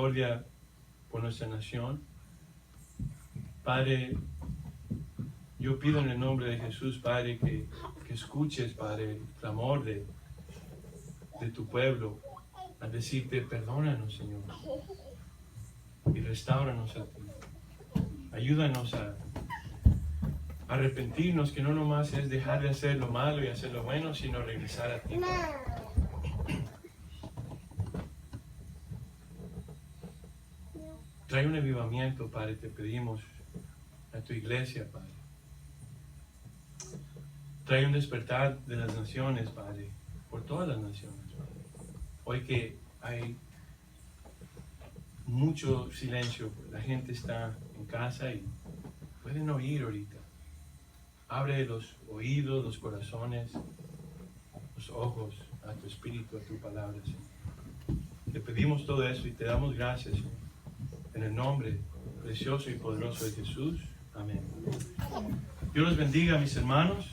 misericordia por nuestra nación. Padre, yo pido en el nombre de Jesús, Padre, que escuches, Padre, el clamor de tu pueblo, a decirte, perdónanos, Señor, y restauranos a ti. Ayúdanos a arrepentirnos, que no nomás es dejar de hacer lo malo y hacer lo bueno, sino regresar a ti, Padre. Trae un avivamiento, Padre, te pedimos a tu iglesia, Padre. Trae un despertar de las naciones, Padre, por todas las naciones, Padre. Hoy que hay mucho silencio, la gente está en casa y pueden oír ahorita. Abre los oídos, los corazones, los ojos a tu espíritu, a tu palabra, Señor. Te pedimos todo eso y te damos gracias, Señor. En el nombre precioso y poderoso de Jesús. Amén. Dios los bendiga, mis hermanos.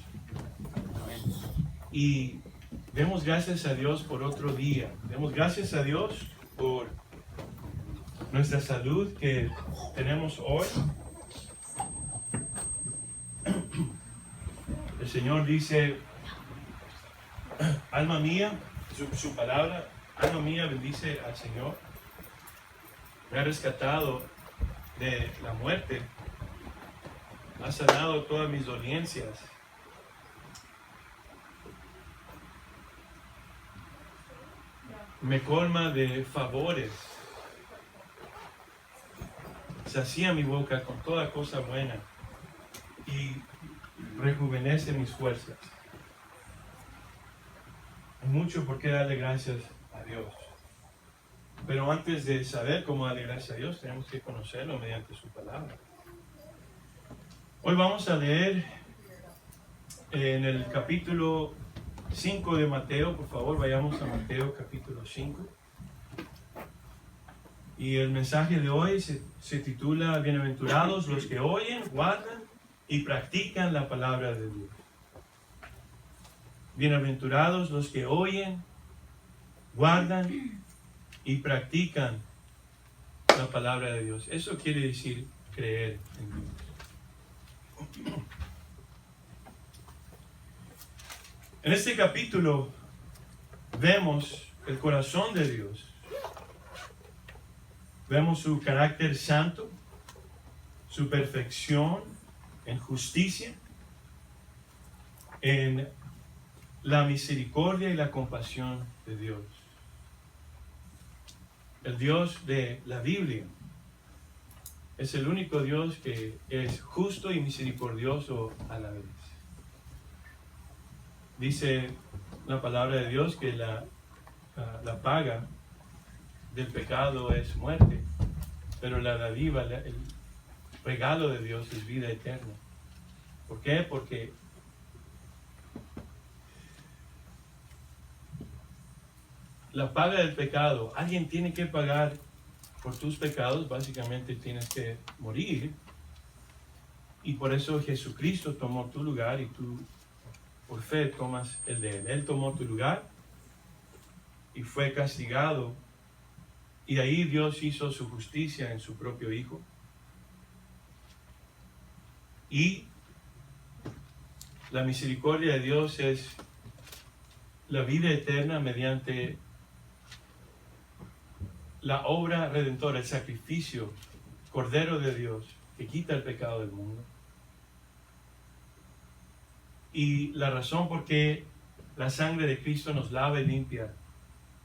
Y demos gracias a Dios por otro día. Demos gracias a Dios por nuestra salud que tenemos hoy. El Señor dice, alma mía, su palabra, alma mía bendice al Señor. Me ha rescatado de la muerte, ha sanado todas mis dolencias. Me colma de favores, sacía mi boca con toda cosa buena y rejuvenece mis fuerzas. Hay mucho por qué darle gracias a Dios. Pero antes de saber cómo darle gracias a Dios, tenemos que conocerlo mediante su palabra. Hoy vamos a leer en el capítulo 5 de Mateo. Por favor, vayamos a Mateo capítulo 5. Y el mensaje de hoy se titula Bienaventurados los que oyen, guardan y practican la palabra de Dios. Bienaventurados los que oyen, guardan y practican la palabra de Dios. Eso quiere decir creer en Dios. En este capítulo vemos el corazón de Dios. Vemos su carácter santo, su perfección en justicia, en la misericordia y la compasión de Dios. El Dios de la Biblia es el único Dios que es justo y misericordioso a la vez. Dice la palabra de Dios que la paga del pecado es muerte, pero la dádiva, el regalo de Dios es vida eterna. ¿Por qué? Porque la paga del pecado, alguien tiene que pagar por tus pecados, básicamente tienes que morir, y por eso Jesucristo tomó tu lugar y tú por fe tomas el de Él. Él tomó tu lugar y fue castigado, y ahí Dios hizo su justicia en su propio Hijo. Y la misericordia de Dios es la vida eterna mediante la obra redentora, el sacrificio, Cordero de Dios, que quita el pecado del mundo. Y la razón por qué la sangre de Cristo nos lava y limpia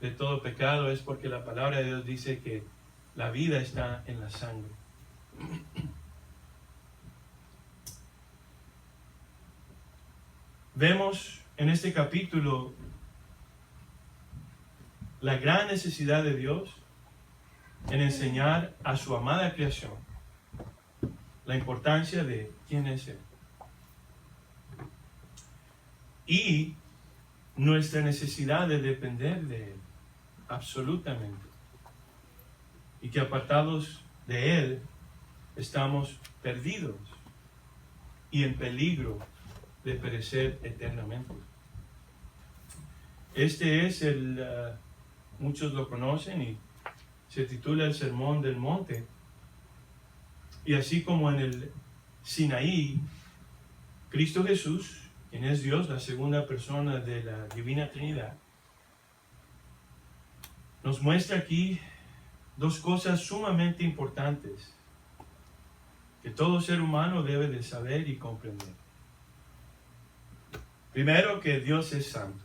de todo pecado es porque la palabra de Dios dice que la vida está en la sangre. Vemos en este capítulo la gran necesidad de Dios en enseñar a su amada creación la importancia de quién es Él. Y nuestra necesidad de depender de Él, absolutamente. Y que apartados de Él, estamos perdidos y en peligro de perecer eternamente. Este es muchos lo conocen y se titula el Sermón del Monte. Y así como en el Sinaí, Cristo Jesús, quien es Dios, la segunda persona de la Divina Trinidad, nos muestra aquí dos cosas sumamente importantes que todo ser humano debe de saber y comprender. Primero, que Dios es santo.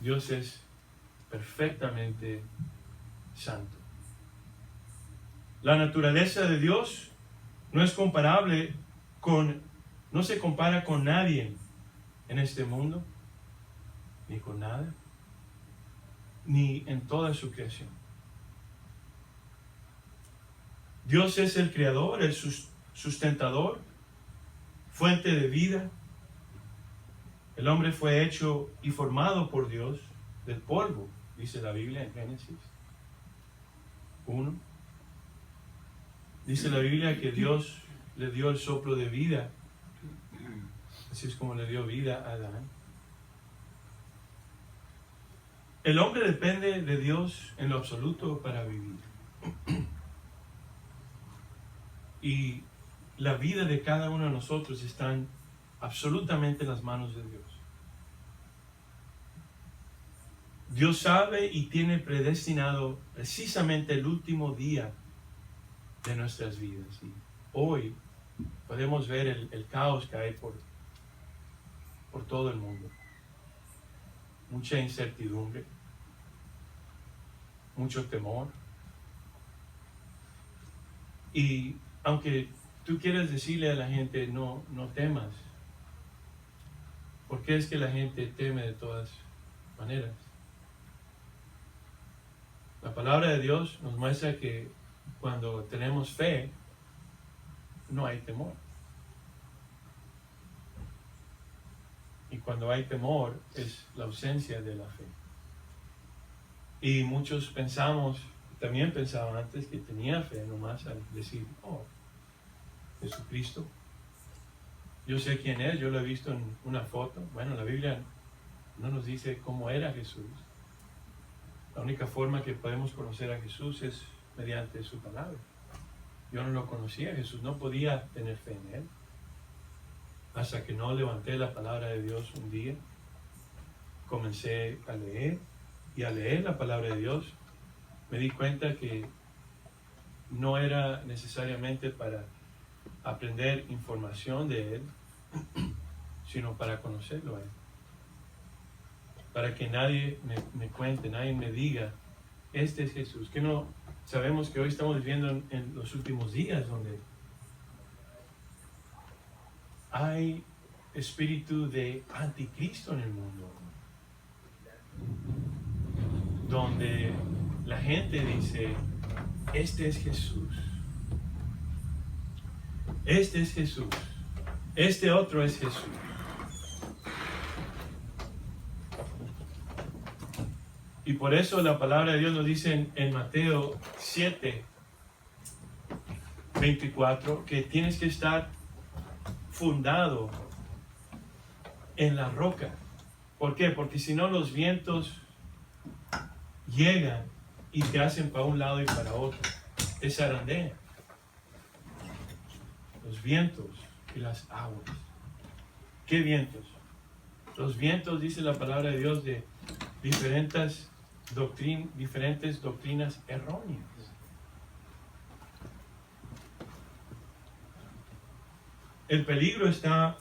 Dios es perfectamente santo. La naturaleza de Dios no es comparable no se compara con nadie en este mundo, ni con nada, ni en toda su creación. Dios es el creador, el sustentador, fuente de vida. El hombre fue hecho y formado por Dios del polvo, dice la Biblia en Génesis 1. Dice la Biblia que Dios le dio el soplo de vida, así es como le dio vida a Adán. El hombre depende de Dios en lo absoluto para vivir. Y la vida de cada uno de nosotros está absolutamente en las manos de Dios. Dios sabe y tiene predestinado precisamente el último día de nuestras vidas. Y hoy podemos ver el caos que hay por todo el mundo. Mucha incertidumbre, mucho temor. Y aunque tú quieras decirle a la gente, no temas, ¿por qué es que la gente teme de todas maneras? La palabra de Dios nos muestra que cuando tenemos fe, no hay temor. Y cuando hay temor, es la ausencia de la fe. Y muchos pensamos, también pensaban antes que tenía fe, nomás al decir, oh, Jesucristo. Yo sé quién es, yo lo he visto en una foto. Bueno, la Biblia no nos dice cómo era Jesús. La única forma que podemos conocer a Jesús es mediante su palabra. Yo no lo conocía, Jesús no podía tener fe en él. Hasta que no levanté la palabra de Dios un día, comencé a leer, y al leer la palabra de Dios, me di cuenta que no era necesariamente para aprender información de Él, sino para conocerlo a Él. Para que nadie me cuente, nadie me diga, este es Jesús. Que no sabemos que hoy estamos viviendo en los últimos días, donde hay espíritu de anticristo en el mundo, donde la gente dice, este es Jesús, este es Jesús, este otro es Jesús. Y por eso la palabra de Dios nos dice en Mateo 7:24 que tienes que estar fundado en la roca. ¿Por qué? Porque si no, los vientos llegan y te hacen para un lado y para otro, te zarandean. Los vientos y las aguas. ¿Qué vientos? Los vientos, dice la palabra de Dios, de diferentes doctrinas erróneas. El peligro está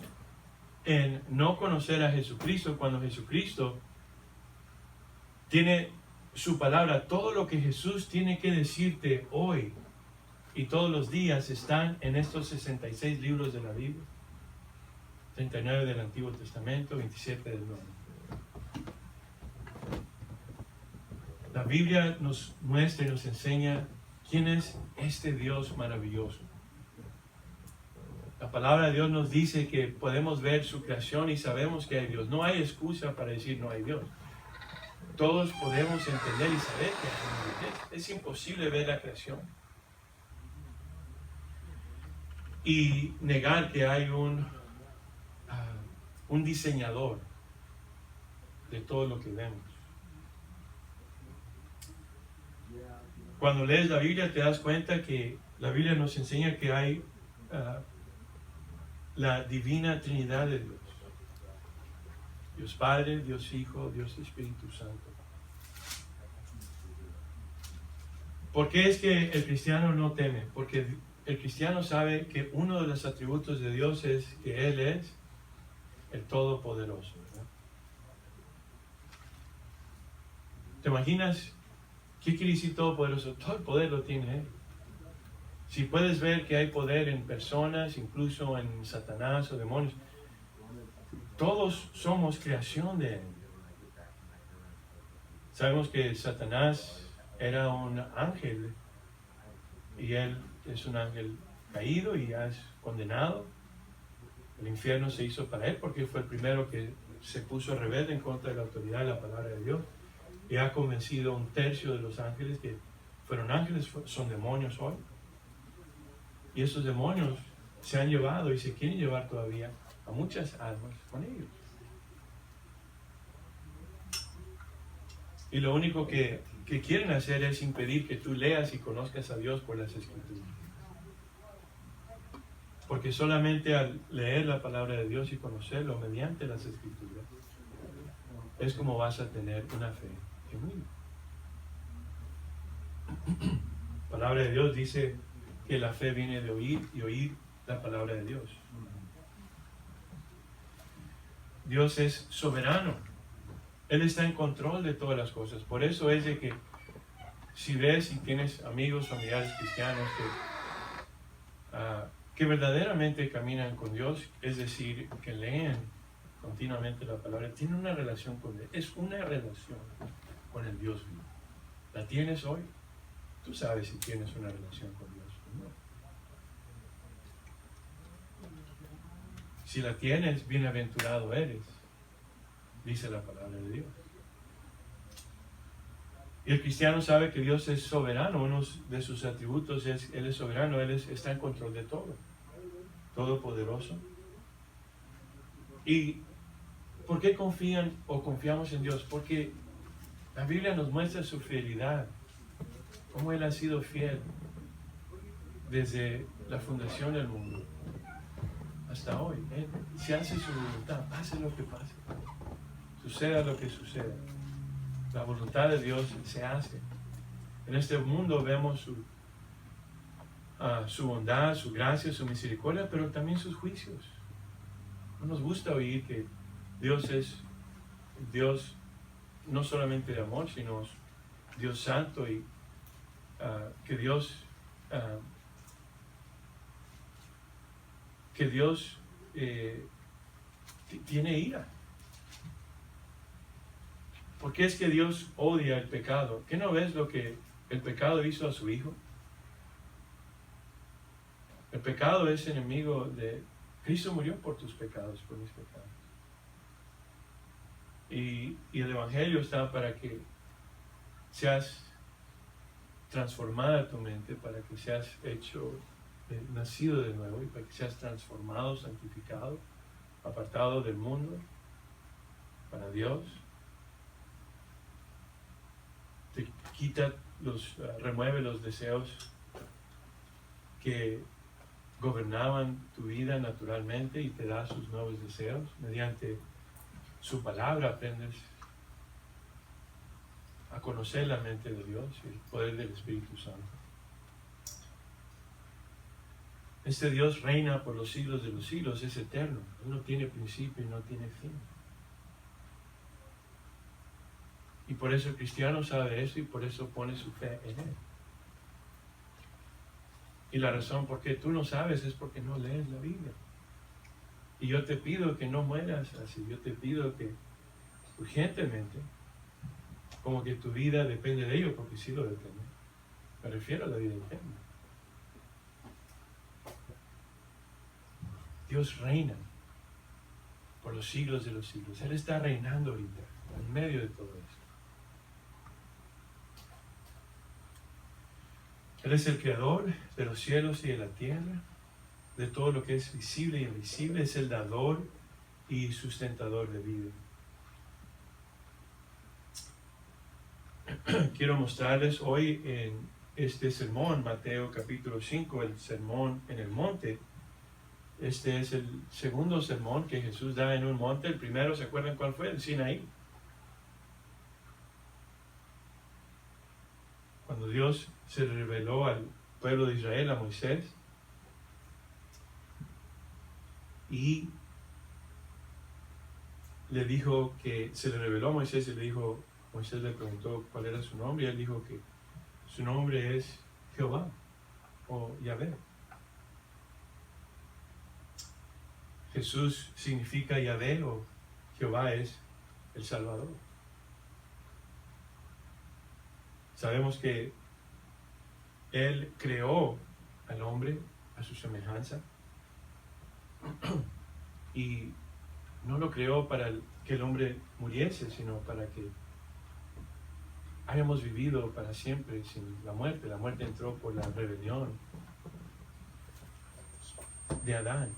en no conocer a Jesucristo, cuando Jesucristo tiene su palabra. Todo lo que Jesús tiene que decirte hoy y todos los días están en estos 66 libros de la Biblia, 39 del Antiguo Testamento, 27 del Nuevo. La Biblia nos muestra y nos enseña quién es este Dios maravilloso. La palabra de Dios nos dice que podemos ver su creación y sabemos que hay Dios. No hay excusa para decir no hay Dios. Todos podemos entender y saber que hay Dios. Es imposible ver la creación y negar que hay un diseñador de todo lo que vemos. Cuando lees la Biblia te das cuenta que la Biblia nos enseña que hay la divina Trinidad de Dios. Dios Padre, Dios Hijo, Dios Espíritu Santo. ¿Por qué es que el cristiano no teme? Porque el cristiano sabe que uno de los atributos de Dios es que Él es el Todopoderoso, ¿verdad? ¿Te imaginas qué quiere decir Todopoderoso? Todo el poder lo tiene Él. Si puedes ver que hay poder en personas, incluso en Satanás o demonios, todos somos creación de Él. Sabemos que Satanás era un ángel y él es un ángel caído y ya es condenado. El infierno se hizo para él porque fue el primero que se puso rebelde en contra de la autoridad de la palabra de Dios y ha convencido a un tercio de los ángeles que fueron ángeles, son demonios hoy. Y esos demonios se han llevado y se quieren llevar todavía a muchas almas con ellos. Y lo único que quieren hacer es impedir que tú leas y conozcas a Dios por las Escrituras. Porque solamente al leer la palabra de Dios y conocerlo mediante las Escrituras, es como vas a tener una fe genuina. La palabra de Dios dice que la fe viene de oír y oír la palabra de Dios. Dios es soberano. Él está en control de todas las cosas. Por eso es de que si ves y tienes amigos, familiares cristianos que verdaderamente caminan con Dios, es decir, que leen continuamente la palabra, tienen una relación con Él. Es una relación con el Dios vivo. ¿La tienes hoy? Tú sabes si tienes una relación con Dios o no. Si la tienes, bienaventurado eres, dice la palabra de Dios. Y el cristiano sabe que Dios es soberano. Uno de sus atributos es, Él es soberano, Él está en control de todo, todopoderoso. ¿Y por qué confían o confiamos en Dios? Porque la Biblia nos muestra su fidelidad, cómo Él ha sido fiel desde la fundación del mundo hasta hoy. Él se hace su voluntad, pase lo que pase, suceda lo que suceda. La voluntad de Dios se hace. En este mundo vemos su bondad, su gracia, su misericordia, pero también sus juicios. No nos gusta oír que Dios es Dios no solamente de amor, sino Dios santo y que Dios tiene ira. ¿Por qué es que Dios odia el pecado? ¿Qué no ves lo que el pecado hizo a su Hijo? El pecado es enemigo de... Cristo murió por tus pecados, por mis pecados. Y el Evangelio está para que seas transformada tu mente, para que seas nacido de nuevo y para que seas transformado, santificado, apartado del mundo, para Dios. Te remueve los deseos que gobernaban tu vida naturalmente y te da sus nuevos deseos. Mediante su palabra aprendes a conocer la mente de Dios y el poder del Espíritu Santo. Este Dios reina por los siglos de los siglos, es eterno. Él no tiene principio y no tiene fin. Y por eso el cristiano sabe eso y por eso pone su fe en Él. Y la razón por qué tú no sabes es porque no lees la Biblia. Y yo te pido que no mueras así. Yo te pido que urgentemente, como que tu vida depende de ello, porque sí lo depende. Me refiero a la vida eterna. Dios reina por los siglos de los siglos. Él está reinando ahorita, en medio de todo esto. Él es el creador de los cielos y de la tierra, de todo lo que es visible y invisible. Es el dador y sustentador de vida. Quiero mostrarles hoy en este sermón, Mateo capítulo 5, el sermón en el monte. Este es el segundo sermón que Jesús da en un monte. El primero, ¿se acuerdan cuál fue? El Sinaí. Cuando Dios se reveló al pueblo de Israel, a Moisés, y le dijo que se le reveló a Moisés y le dijo, Moisés le preguntó cuál era su nombre y él dijo que su nombre es Jehová o Yahvé. Jesús significa Yahvé o Jehová es el Salvador. Sabemos que Él creó al hombre a su semejanza y no lo creó para que el hombre muriese, sino para que hayamos vivido para siempre sin la muerte. La muerte entró por la rebelión de Adán.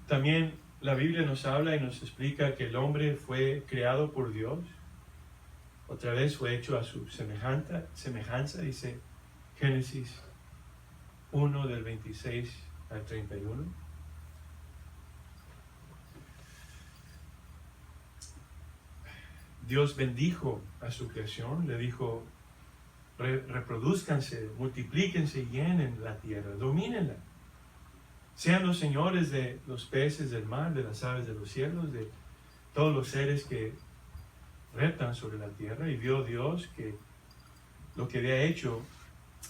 También la Biblia nos habla y nos explica que el hombre fue creado por Dios. Otra vez fue hecho a su semejanza, dice Génesis 1 del 26 al 31. Dios bendijo a su creación, le dijo, reproduzcanse, multiplíquense y llenen la tierra, domínenla. Sean los señores de los peces del mar, de las aves de los cielos, de todos los seres que reptan sobre la tierra. Y vio Dios que lo que había hecho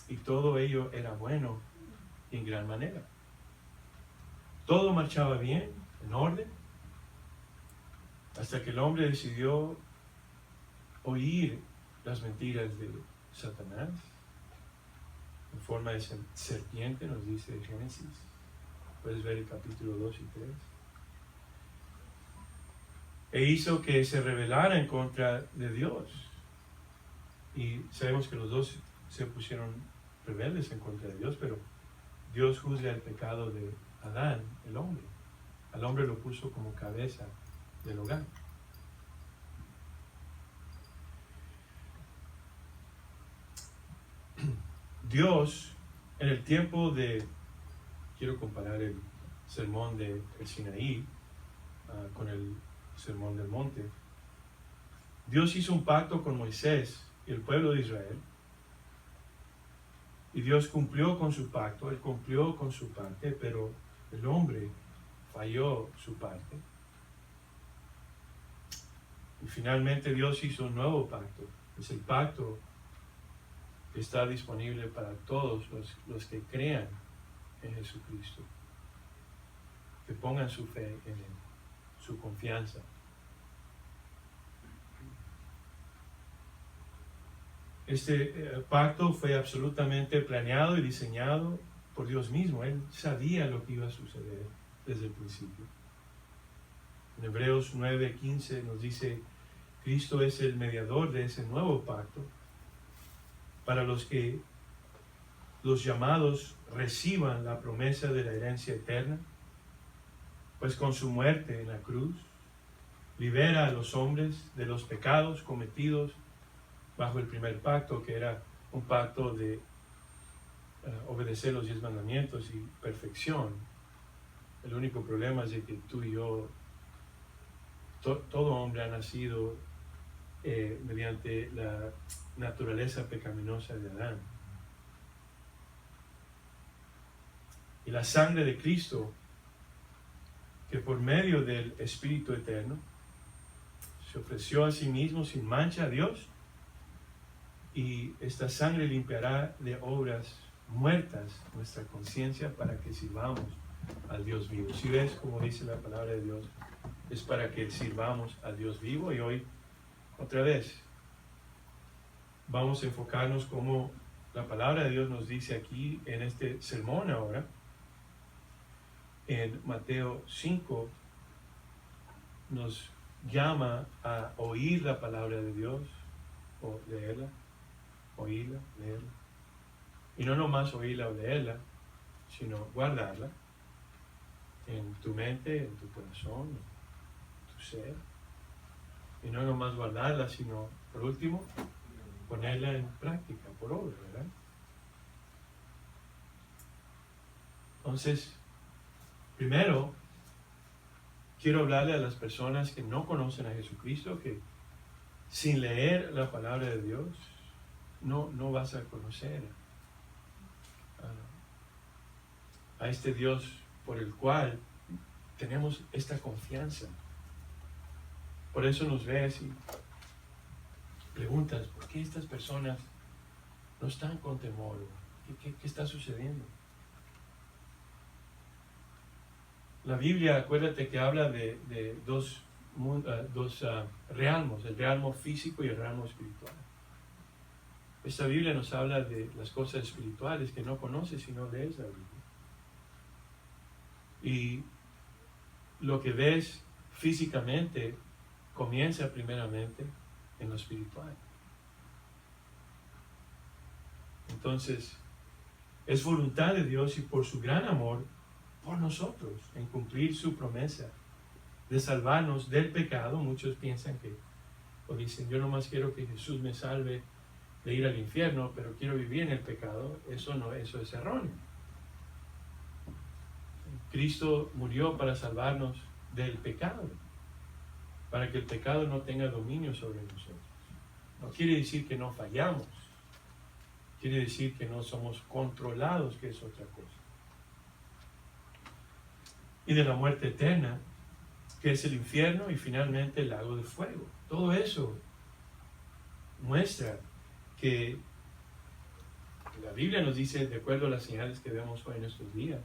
y todo ello era bueno en gran manera. Todo marchaba bien, en orden, hasta que el hombre decidió oír las mentiras de Satanás en forma de serpiente, nos dice Génesis. Puedes ver el capítulo 2 y 3. E hizo que se rebelara en contra de Dios. Y sabemos que los dos se pusieron rebeldes en contra de Dios, pero Dios juzga el pecado de Adán, el hombre. Al hombre lo puso como cabeza del hogar. Dios, en el tiempo de, quiero comparar el sermón del Sinaí con el sermón del monte. Dios hizo un pacto con Moisés y el pueblo de Israel. Y Dios cumplió con su pacto, Él cumplió con su parte, pero el hombre falló su parte. Y finalmente Dios hizo un nuevo pacto. Es el pacto que está disponible para todos los que crean en Jesucristo, que pongan su fe en Él, su confianza. Este pacto fue absolutamente planeado y diseñado por Dios mismo. Él sabía lo que iba a suceder desde el principio. En Hebreos 9:15 nos dice, Cristo es el mediador de ese nuevo pacto para los que los llamados reciban la promesa de la herencia eterna, pues con su muerte en la cruz libera a los hombres de los pecados cometidos bajo el primer pacto, que era un pacto de obedecer los 10 mandamientos y perfección. El único problema es de que tú y yo, todo hombre ha nacido mediante la naturaleza pecaminosa de Adán. Y la sangre de Cristo, que por medio del Espíritu Eterno se ofreció a sí mismo sin mancha a Dios, y esta sangre limpiará de obras muertas nuestra conciencia para que sirvamos al Dios vivo. Si ves como dice la palabra de Dios, es para que sirvamos al Dios vivo. Y hoy, otra vez, vamos a enfocarnos como la palabra de Dios nos dice aquí en este sermón ahora. En Mateo 5 nos llama a oír la palabra de Dios, o leerla, oírla, leerla. Y no nomás oírla o leerla, sino guardarla en tu mente, en tu corazón, en tu ser. Y no nomás guardarla, sino, por último, ponerla en práctica, por obra, ¿verdad? Entonces, primero, quiero hablarle a las personas que no conocen a Jesucristo, que sin leer la palabra de Dios, no vas a conocer a este Dios por el cual tenemos esta confianza. Por eso nos ves y preguntas, ¿por qué estas personas no están con temor? ¿Qué está sucediendo? La Biblia, acuérdate que habla de dos realmos, el realmo físico y el realmo espiritual. Esta Biblia nos habla de las cosas espirituales que no conoces si no lees la Biblia. Y lo que ves físicamente comienza primeramente en lo espiritual. Entonces, es voluntad de Dios y por su gran amor por nosotros en cumplir su promesa de salvarnos del pecado. Muchos piensan que, o dicen, yo nomás quiero que Jesús me salve de ir al infierno, pero quiero vivir en el pecado. Eso es erróneo. Cristo murió para salvarnos del pecado, para que el pecado no tenga dominio sobre nosotros. No quiere decir que no fallamos, quiere decir que no somos controlados, que es otra cosa. Y de la muerte eterna, que es el infierno, y finalmente el lago de fuego. Todo eso muestra que la Biblia nos dice, de acuerdo a las señales que vemos hoy en estos días,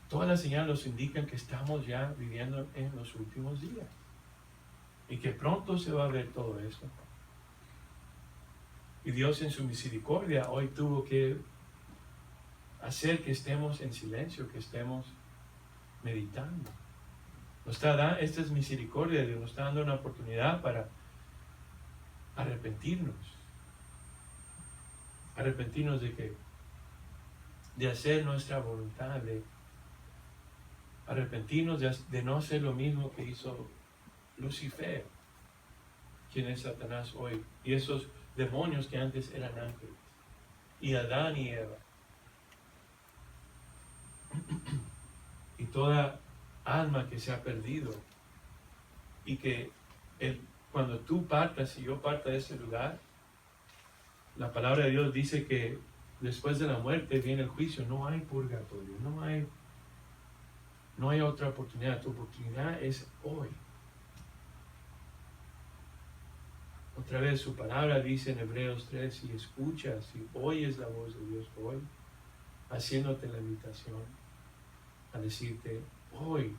todas las señales nos indican que estamos ya viviendo en los últimos días y que pronto se va a ver todo eso. Y Dios en su misericordia hoy tuvo que hacer que estemos en silencio, que estemos meditando. Esta es misericordia, Dios nos está dando una oportunidad para arrepentirnos. Arrepentirnos de qué? De hacer nuestra voluntad, de arrepentirnos de no hacer lo mismo que hizo Lucifer, quien es Satanás hoy, y esos demonios que antes eran ángeles, y Adán y Eva, y toda alma que se ha perdido, y que cuando tú partas y yo parta de ese lugar, la palabra de Dios dice que después de la muerte viene el juicio. No hay purgatorio, no hay otra oportunidad. Tu oportunidad es hoy. Otra vez su palabra dice en Hebreos 3, si escuchas, si oyes la voz de Dios hoy, haciéndote la invitación a decirte, hoy,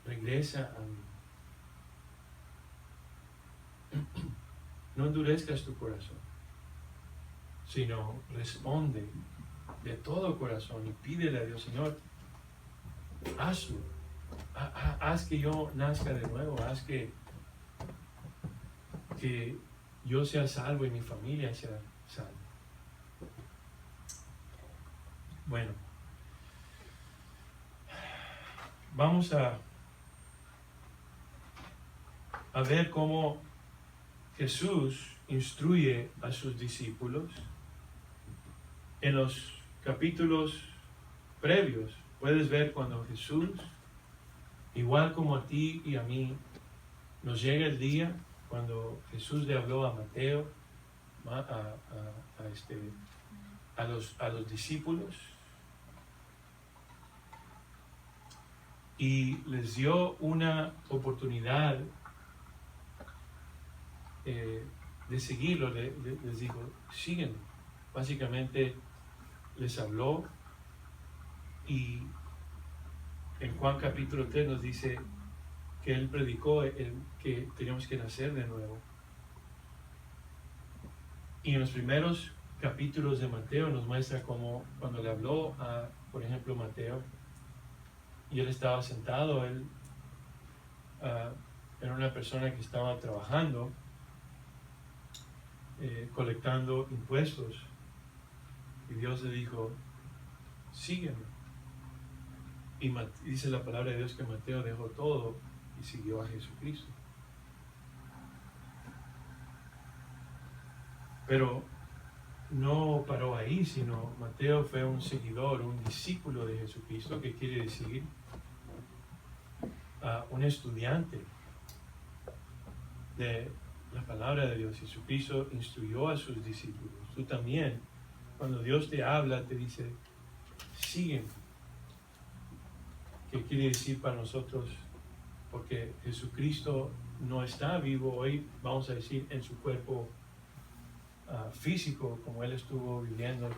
regresa a mí. No endurezcas tu corazón, sino responde de todo corazón y pídele a Dios, Señor, hazlo, haz que yo nazca de nuevo, haz que yo sea salvo y mi familia sea salva. Bueno, vamos a ver cómo Jesús instruye a sus discípulos en los capítulos previos. Puedes ver cuando Jesús, igual como a ti y a mí, nos llega el día cuando Jesús le habló a Mateo, a los discípulos, y les dio una oportunidad de seguirlo. Les dijo, síguenlo. Básicamente les habló, y en Juan capítulo 3 nos dice que él predicó que teníamos que nacer de nuevo. Y en los primeros capítulos de Mateo nos muestra cómo cuando le habló a, por ejemplo, Mateo, y él estaba sentado, él era una persona que estaba trabajando, colectando impuestos, y Dios le dijo, sígueme. Y dice la palabra de Dios que Mateo dejó todo y siguió a Jesucristo. Pero no paró ahí, sino Mateo fue un seguidor, un discípulo de Jesucristo, que quiere decir un estudiante de la palabra de Dios. Jesucristo instruyó a sus discípulos. Tú también, cuando Dios te habla, te dice, sígueme. ¿Qué quiere decir para nosotros? Porque Jesucristo no está vivo hoy, vamos a decir, en su cuerpo físico, como Él estuvo viviendo,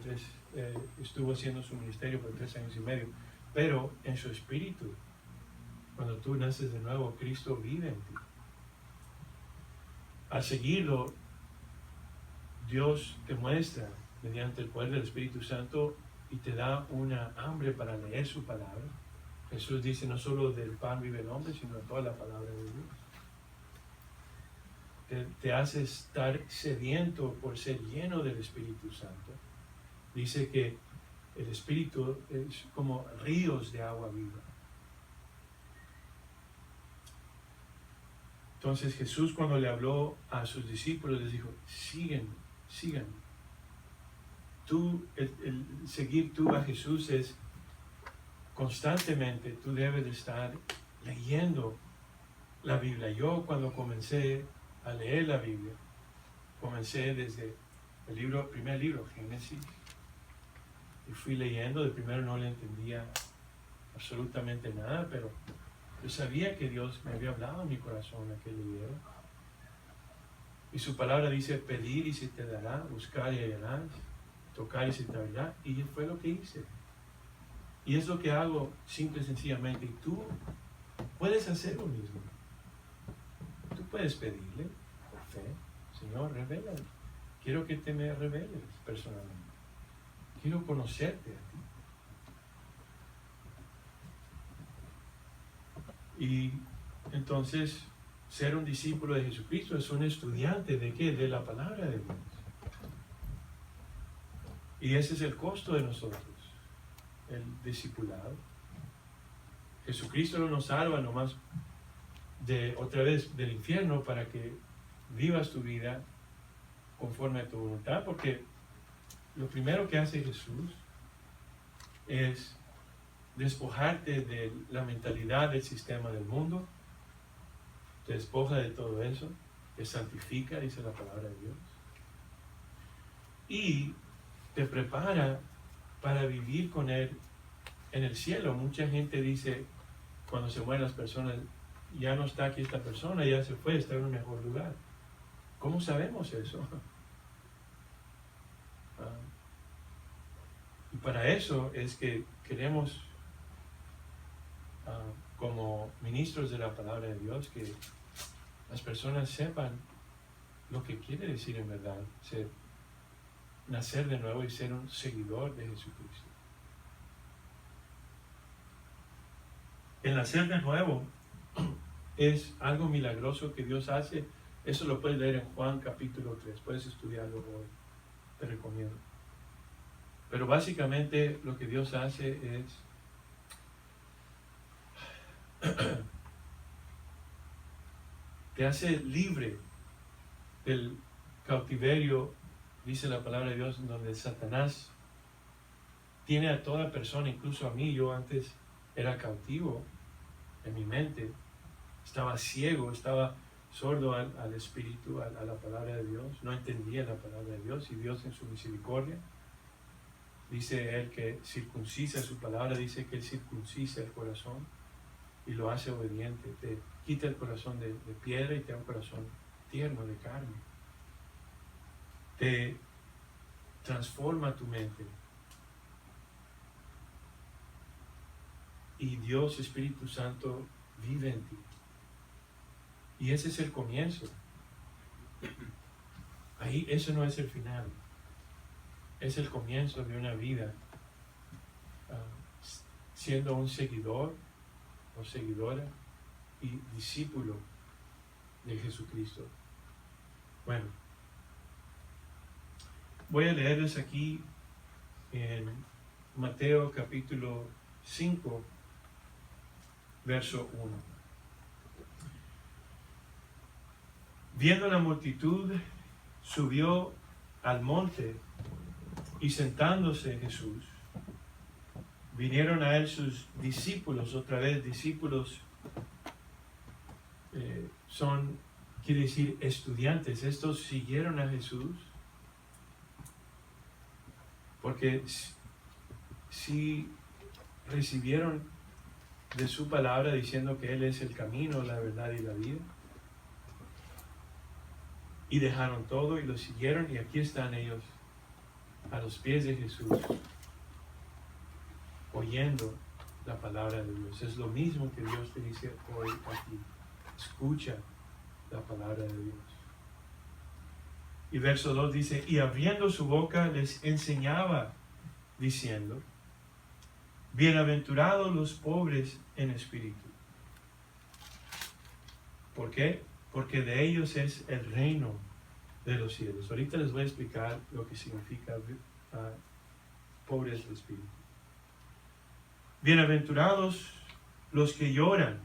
estuvo haciendo su ministerio por 3 años y medio, pero en su espíritu. Cuando tú naces de nuevo, Cristo vive en ti. Al seguirlo, Dios te muestra mediante el poder del Espíritu Santo y te da una hambre para leer su palabra. Jesús dice, no solo del pan vive el hombre, sino de toda la palabra de Dios. Te hace estar sediento por ser lleno del Espíritu Santo. Dice que el Espíritu es como ríos de agua viva. Entonces Jesús, cuando le habló a sus discípulos, les dijo, síguenme, síganme. El seguir tú a Jesús es constantemente, tú debes de estar leyendo la Biblia. Yo cuando comencé a leer la Biblia, comencé desde el primer libro, Génesis, y fui leyendo. De primero no le entendía absolutamente nada, pero yo sabía que Dios me había hablado en mi corazón a que leyera. Y su palabra dice, pedir y se te dará, buscar y hallarás, tocar y se te abrirá. Y fue lo que hice. Y es lo que hago simple y sencillamente. Y tú puedes hacer lo mismo. Tú puedes pedirle por fe, Señor, revélame. Quiero que te me reveles personalmente. Quiero conocerte a ti. Y entonces, ser un discípulo de Jesucristo es un estudiante ¿de qué? De la palabra de Dios. Y ese es el costo de nosotros, el discipulado. Jesucristo no nos salva nomás otra vez del infierno para que vivas tu vida conforme a tu voluntad, porque lo primero que hace Jesús es despojarte de la mentalidad del sistema del mundo, te despoja de todo eso, te santifica, dice la palabra de Dios, y te prepara para vivir con Él en el cielo. Mucha gente dice, cuando se mueren las personas, ya no está aquí esta persona, ya se fue, está en un mejor lugar. ¿Cómo sabemos eso? Y para eso es que queremos, como ministros de la palabra de Dios, que las personas sepan lo que quiere decir en verdad nacer de nuevo y ser un seguidor de Jesucristo. El nacer de nuevo es algo milagroso que Dios hace. Eso lo puedes leer en Juan capítulo 3, puedes estudiarlo hoy, te recomiendo. Pero básicamente lo que Dios hace es te hace libre del cautiverio, dice la palabra de Dios, donde Satanás tiene a toda persona, incluso a mí. Yo antes era cautivo en mi mente, estaba ciego, estaba sordo al Espíritu, a la palabra de Dios, no entendía la palabra de Dios, y Dios en su misericordia, dice Él que circuncisa su palabra, dice que Él circuncisa el corazón y lo hace obediente, te quita el corazón de piedra y te da un corazón tierno, de carne, te transforma tu mente. Y Dios, Espíritu Santo, vive en ti. Y ese es el comienzo. Ahí, eso no es el final. Es el comienzo de una vida siendo un seguidor o seguidora y discípulo de Jesucristo. Bueno, voy a leerles aquí en Mateo capítulo 5, verso 1. Viendo la multitud, subió al monte y sentándose Jesús, vinieron a él sus discípulos. Otra vez, discípulos quiere decir estudiantes. Estos siguieron a Jesús porque si recibieron de su palabra diciendo que Él es el camino, la verdad y la vida. Y dejaron todo y lo siguieron, y aquí están ellos a los pies de Jesús, oyendo la palabra de Dios. Es lo mismo que Dios te dice hoy aquí. Escucha la palabra de Dios. Y verso 2 dice, y abriendo su boca les enseñaba, diciendo, bienaventurados los pobres en espíritu. ¿Por qué? Porque de ellos es el reino de los cielos. Ahorita les voy a explicar lo que significa pobres de espíritu. Bienaventurados los que lloran,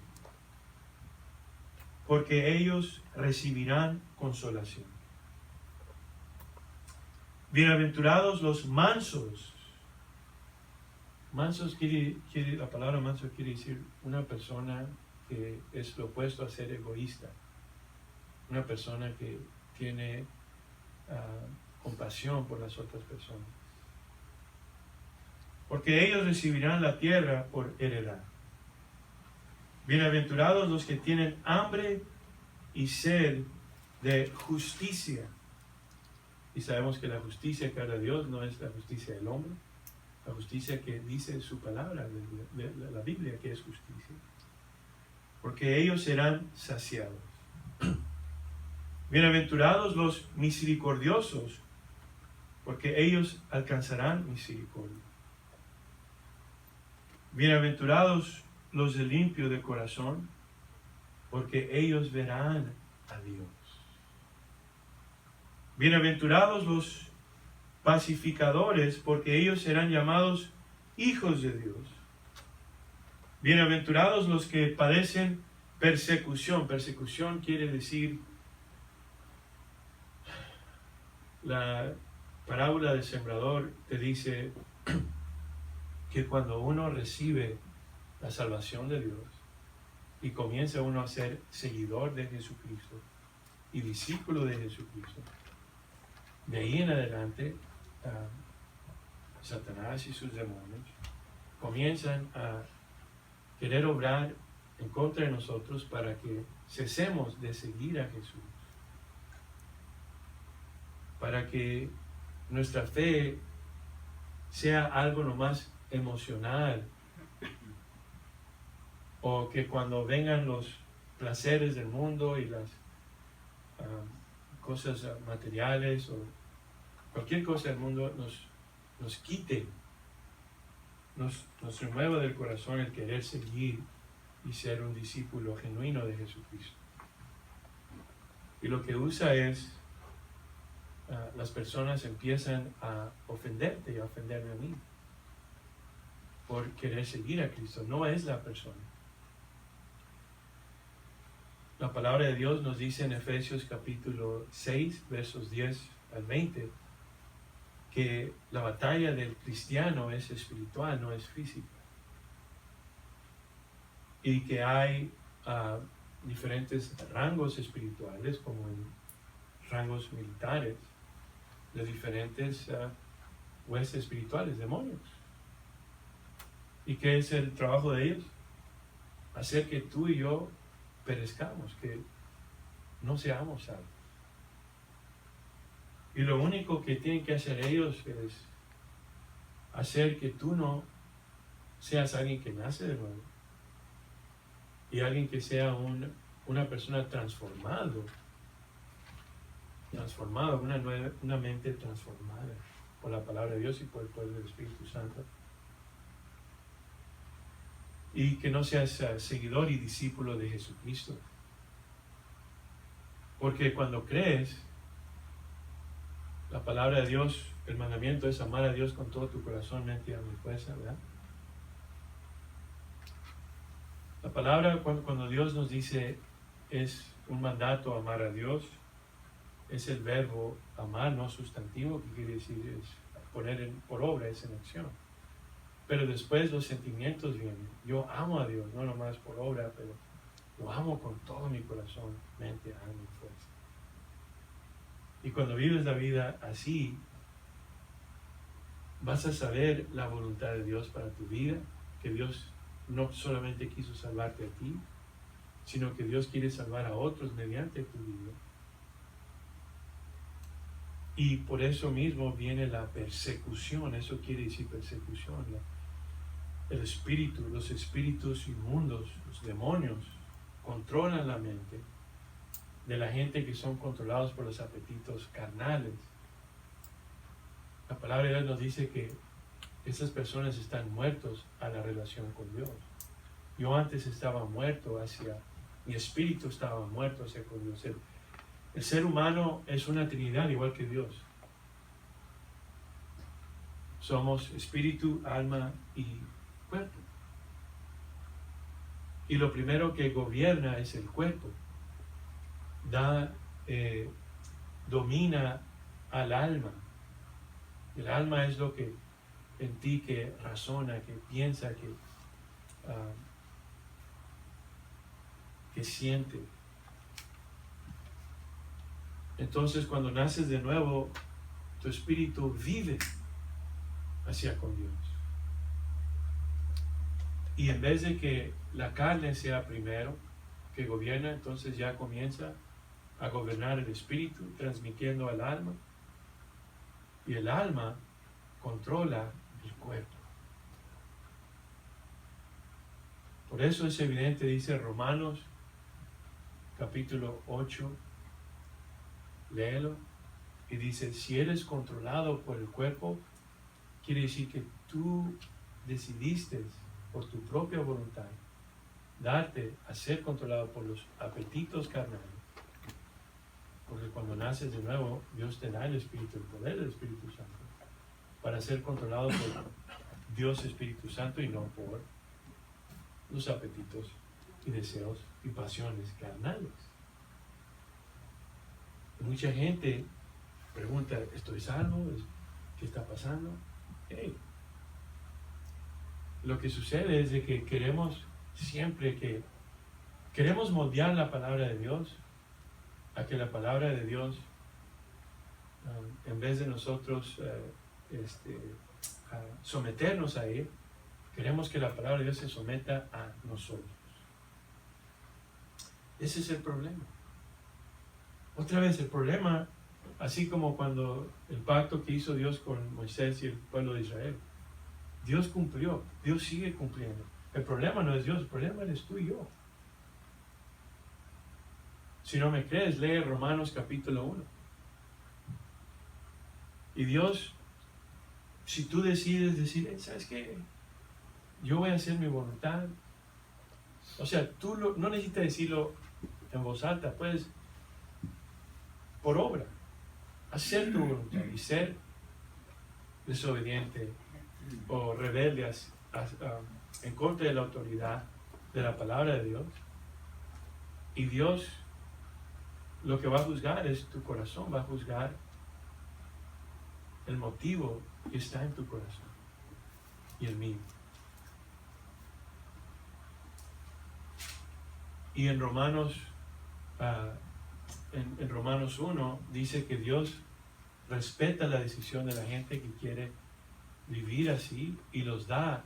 porque ellos recibirán consolación. Bienaventurados los mansos. Mansos la palabra manso quiere decir una persona que es lo opuesto a ser egoísta. Una persona que tiene compasión por las otras personas. Porque ellos recibirán la tierra por heredad. Bienaventurados los que tienen hambre y sed de justicia. Y sabemos que la justicia que habla Dios no es la justicia del hombre, la justicia que dice su palabra, de la Biblia, que es justicia. Porque ellos serán saciados. Bienaventurados los misericordiosos, porque ellos alcanzarán misericordia. Bienaventurados los de limpio de corazón, porque ellos verán a Dios. Bienaventurados los pacificadores, porque ellos serán llamados hijos de Dios. Bienaventurados los que padecen persecución. Persecución quiere decir, la parábola del sembrador te dice que cuando uno recibe la salvación de Dios y comienza uno a ser seguidor de Jesucristo y discípulo de Jesucristo, de ahí en adelante Satanás y sus demonios comienzan a querer obrar en contra de nosotros para que cesemos de seguir a Jesús, para que nuestra fe sea algo nomás emocional, o que cuando vengan los placeres del mundo y las cosas materiales o cualquier cosa del mundo nos quite, nos remueva del corazón el querer seguir y ser un discípulo genuino de Jesucristo. Y lo que usa es las personas empiezan a ofenderte y a ofenderme a mí por querer seguir a Cristo. No es la persona. La palabra de Dios nos dice en Efesios capítulo 6, versos 10 al 20, que la batalla del cristiano es espiritual, no es física. Y que hay diferentes rangos espirituales, como en rangos militares, de diferentes huestes espirituales, demonios. ¿Y qué es el trabajo de ellos? Hacer que tú y yo perezcamos, que no seamos salvos. Y lo único que tienen que hacer ellos es hacer que tú no seas alguien que nace de nuevo y alguien que sea una persona transformada, una mente transformada por la palabra de Dios y por el poder del Espíritu Santo. Y que no seas seguidor y discípulo de Jesucristo. Porque cuando crees, la palabra de Dios, el mandamiento es amar a Dios con todo tu corazón, mente y alma y fuerza, ¿verdad? La palabra, cuando Dios nos dice, es un mandato amar a Dios, es el verbo amar, no sustantivo, que quiere decir es poner por obra, es en acción. Pero después los sentimientos vienen. Yo amo a Dios, no nomás por obra, pero lo amo con todo mi corazón, mente, alma y fuerza. Y cuando vives la vida así, vas a saber la voluntad de Dios para tu vida, que Dios no solamente quiso salvarte a ti, sino que Dios quiere salvar a otros mediante tu vida. Y por eso mismo viene la persecución, eso quiere decir persecución. El espíritu, los espíritus inmundos, los demonios, controlan la mente de la gente que son controlados por los apetitos carnales. La palabra de Dios nos dice que esas personas están muertos a la relación con Dios. Yo antes estaba muerto mi espíritu estaba muerto hacia con Dios. El ser humano es una trinidad igual que Dios. Somos espíritu, alma y cuerpo. Y lo primero que gobierna es el cuerpo. Domina al alma. El alma es lo que en ti que razona, que piensa, que siente. Entonces, cuando naces de nuevo, tu espíritu vive hacia con Dios. Y en vez de que la carne sea primero que gobierna, entonces ya comienza a gobernar el espíritu, transmitiendo al alma. Y el alma controla el cuerpo. Por eso es evidente, dice Romanos capítulo 8, léelo, y dice, si eres controlado por el cuerpo, quiere decir que tú decidiste por tu propia voluntad darte a ser controlado por los apetitos carnales. Porque cuando naces de nuevo, Dios te da el Espíritu, el poder del Espíritu Santo, para ser controlado por Dios Espíritu Santo y no por los apetitos y deseos y pasiones carnales. Mucha gente pregunta, ¿estoy salvo? ¿Qué está pasando? Hey. Lo que sucede es de que queremos moldear la palabra de Dios a que la palabra de Dios, en vez de nosotros someternos a Él, queremos que la palabra de Dios se someta a nosotros. Ese es el problema. Otra vez el problema, así como cuando el pacto que hizo Dios con Moisés y el pueblo de Israel, Dios cumplió, Dios sigue cumpliendo. El problema no es Dios, el problema eres tú y yo. Si no me crees, lee Romanos capítulo 1. Y Dios, si tú decides decir, ¿sabes qué? Yo voy a hacer mi voluntad. O sea, tú no necesitas decirlo en voz alta, puedes por obra hacer tu voluntad y ser desobediente o rebelde en contra de la autoridad de la palabra de Dios. Y Dios lo que va a juzgar es tu corazón, va a juzgar el motivo que está en tu corazón y el mío. Y en Romanos en Romanos 1 dice que Dios respeta la decisión de la gente que quiere vivir así y los da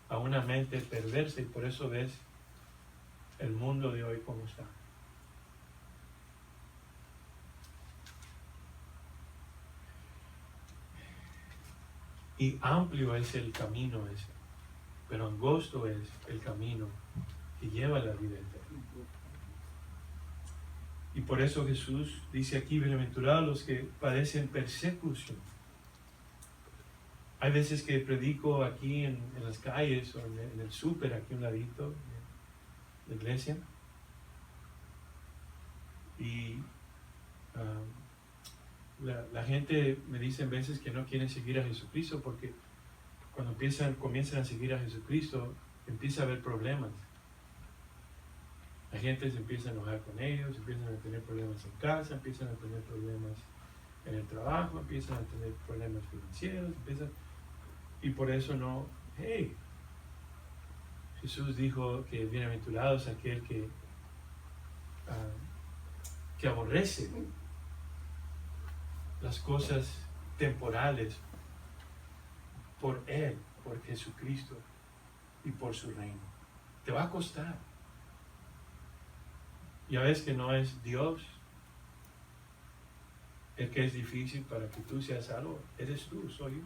a una mente perversa, y por eso ves el mundo de hoy como está. Y amplio es el camino ese, pero angosto es el camino que lleva a la vida eterna. Y por eso Jesús dice aquí, bienaventurados los que padecen persecución. Hay veces que predico aquí en las calles o en el súper, aquí a un ladito de la iglesia. Y la gente me dice en veces que no quieren seguir a Jesucristo porque cuando comienzan a seguir a Jesucristo, empieza a haber problemas. La gente se empieza a enojar con ellos, empiezan a tener problemas en casa, empiezan a tener problemas en el trabajo, empiezan a tener problemas financieros, y por eso no, hey, Jesús dijo que bienaventurados aquel que aborrece las cosas temporales por Él, por Jesucristo y por su reino. Te va a costar. Ya ves que no es Dios el que es difícil para que tú seas salvo, eres tú, soy yo.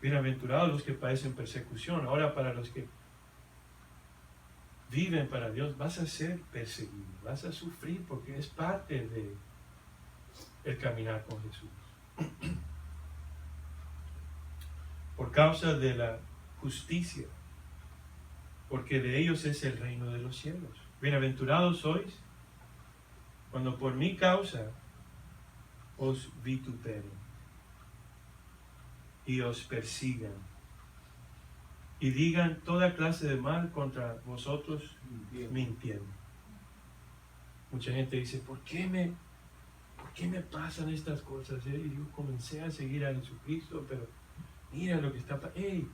Bienaventurados los que padecen persecución. Ahora, para los que viven para Dios, vas a ser perseguido, vas a sufrir porque es parte de el caminar con Jesús. Por causa de la justicia, porque de ellos es el reino de los cielos. Bienaventurados sois cuando por mi causa os vituperen y os persigan y digan toda clase de mal contra vosotros mintiendo. Mucha gente dice, ¿por qué me pasan estas cosas? Y yo comencé a seguir a Jesucristo, pero mira lo que está pasando. Hey,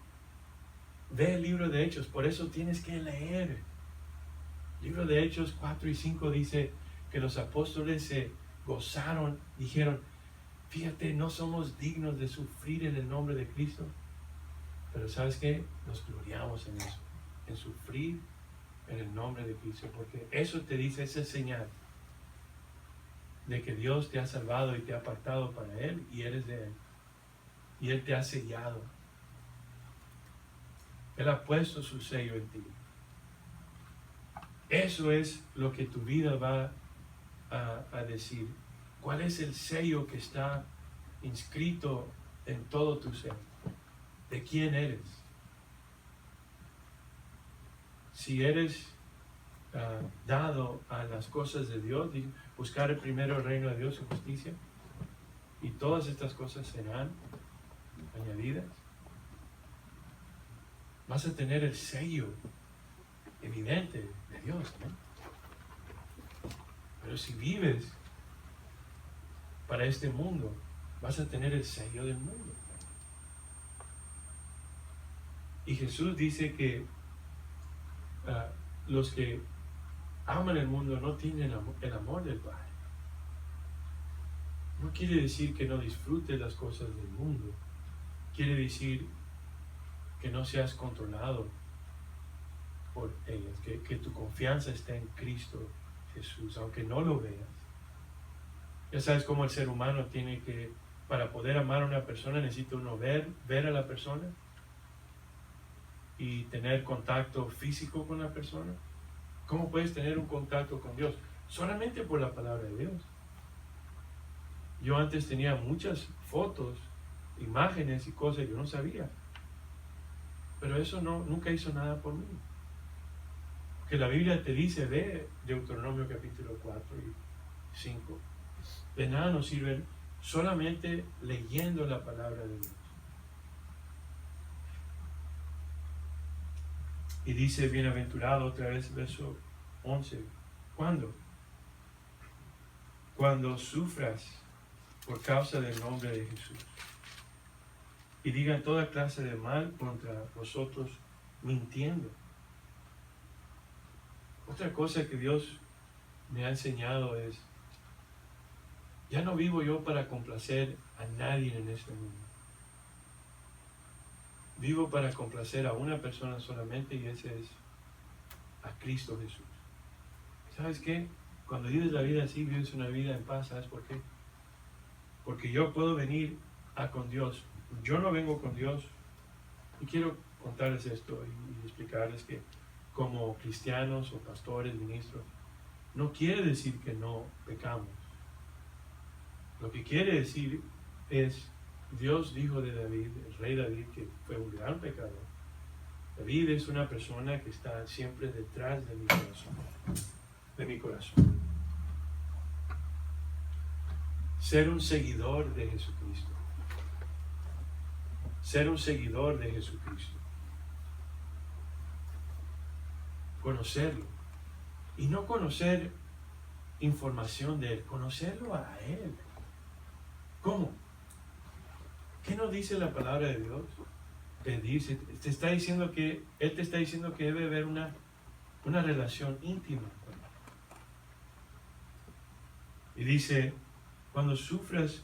ve el libro de Hechos, por eso tienes que leer. El libro de Hechos 4 y 5 dice que los apóstoles se gozaron, dijeron, fíjate, no somos dignos de sufrir en el nombre de Cristo, pero ¿sabes qué? Nos gloriamos en eso, en sufrir en el nombre de Cristo, porque eso te dice, esa señal de que Dios te ha salvado y te ha apartado para Él y eres de Él, y Él te ha sellado. Él ha puesto su sello en ti. Eso es lo que tu vida va a decir. ¿Cuál es el sello que está inscrito en todo tu ser? ¿De quién eres? Si eres dado a las cosas de Dios, buscar primero el reino de Dios y justicia, y todas estas cosas serán añadidas, vas a tener el sello evidente de Dios, ¿no? Pero si vives para este mundo, vas a tener el sello del mundo. Y Jesús dice que los que aman el mundo no tienen el amor del Padre. No quiere decir que no disfrutes las cosas del mundo. Quiere decir que no seas controlado por ellas, que tu confianza esté en Cristo Jesús, aunque no lo veas. Ya sabes cómo el ser humano tiene que, para poder amar a una persona, necesita uno ver a la persona y tener contacto físico con la persona. ¿Cómo puedes tener un contacto con Dios? Solamente por la palabra de Dios. Yo antes tenía muchas fotos, imágenes y cosas, yo no sabía. Pero eso nunca hizo nada por mí. Que la Biblia te dice, ve Deuteronomio capítulo 4 y 5, de nada nos sirve solamente leyendo la palabra de Dios. Y dice, bienaventurado, otra vez, verso 11. ¿Cuándo? Cuando sufras por causa del nombre de Jesús y digan toda clase de mal contra vosotros mintiendo. Otra cosa que Dios me ha enseñado es, ya no vivo yo para complacer a nadie en este mundo. Vivo para complacer a una persona solamente, y ese es a Cristo Jesús. ¿Sabes qué? Cuando vives la vida así, vives una vida en paz. ¿Sabes por qué? Porque yo puedo venir con Dios. Yo no vengo con Dios. Y quiero contarles esto y explicarles que como cristianos o pastores, ministros, no quiere decir que no pecamos. Lo que quiere decir es, Dios dijo de David, el rey David, que fue un gran pecador. David es una persona que está siempre detrás de mi corazón. De mi corazón. Ser un seguidor de Jesucristo. Ser un seguidor de Jesucristo. conocerlo. Y no conocer información de Él, conocerlo a Él. ¿Cómo? ¿Qué nos dice la palabra de Dios? Pedirse, te está diciendo que, Él te está diciendo que debe haber una relación íntima con Él. Y dice, cuando sufras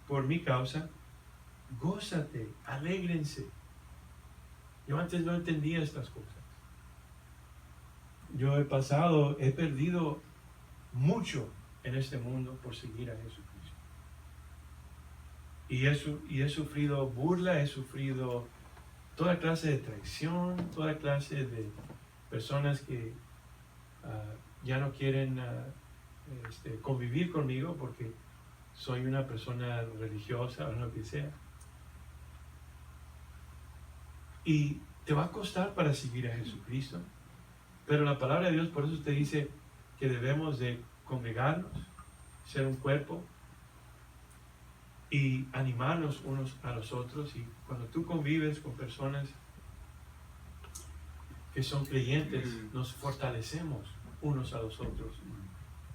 por mi causa, gózate, alégrense. Yo antes no entendía estas cosas. Yo he perdido mucho en este mundo por seguir a Jesucristo. Y he sufrido burla, he sufrido toda clase de traición, toda clase de personas que ya no quieren convivir conmigo porque soy una persona religiosa o lo que sea. Y te va a costar para seguir a Jesucristo. Pero la palabra de Dios por eso te dice que debemos de congregarnos, ser un cuerpo y animarnos unos a los otros. Y cuando tú convives con personas que son creyentes, nos fortalecemos unos a los otros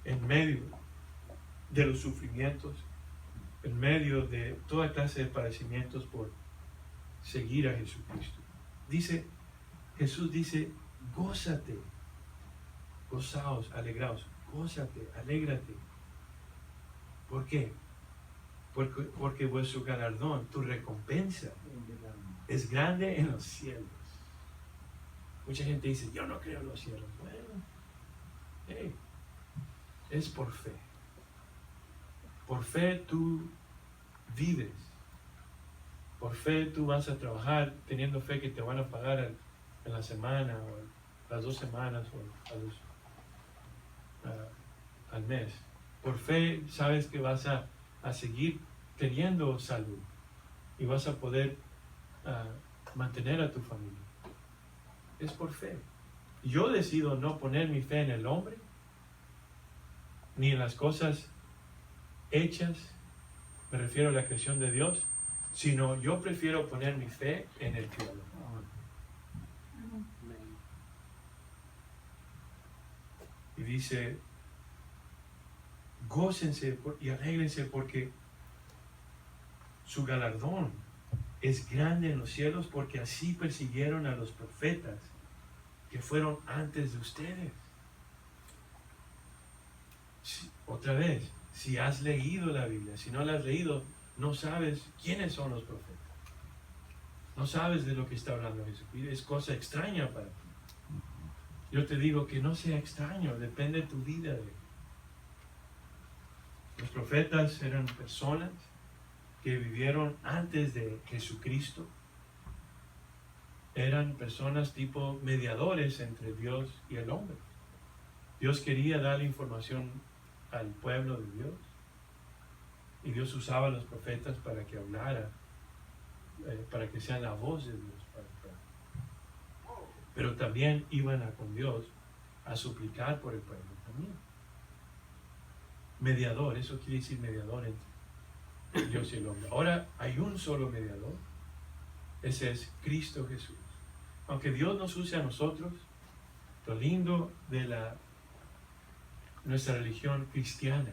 en medio de los sufrimientos, en medio de toda clase de padecimientos por seguir a Jesucristo. Jesús dice, gózate, gozaos, alegraos, gózate, alégrate. ¿Por qué? Porque vuestro galardón, tu recompensa, es grande en los cielos. Mucha gente dice, yo no creo en los cielos. Bueno, es por fe. Por fe tú vives. Por fe tú vas a trabajar teniendo fe que te van a pagar en la semana o las 2 semanas o al mes. Por fe sabes que vas a seguir teniendo salud y vas a poder mantener a tu familia. Es por fe. Yo decido no poner mi fe en el hombre ni en las cosas hechas, me refiero a la creación de Dios, sino yo prefiero poner mi fe en el Creador. Y dice, gócense y alégrense porque su galardón es grande en los cielos, porque así persiguieron a los profetas que fueron antes de ustedes. Otra vez, si has leído la Biblia, si no la has leído, no sabes quiénes son los profetas. No sabes de lo que está hablando Jesucristo. Es cosa extraña para ti. Yo te digo que no sea extraño, depende de tu vida. Los profetas eran personas que vivieron antes de Jesucristo. Eran personas tipo mediadores entre Dios y el hombre. Dios quería dar información al pueblo de Dios. Y Dios usaba a los profetas para que hablara, para que sean la voz de Dios. Pero también iban con Dios a suplicar por el pueblo también. Mediador, eso quiere decir mediador entre Dios y el hombre. Ahora hay un solo mediador, ese es Cristo Jesús. Aunque Dios nos use a nosotros, lo lindo de nuestra religión cristiana,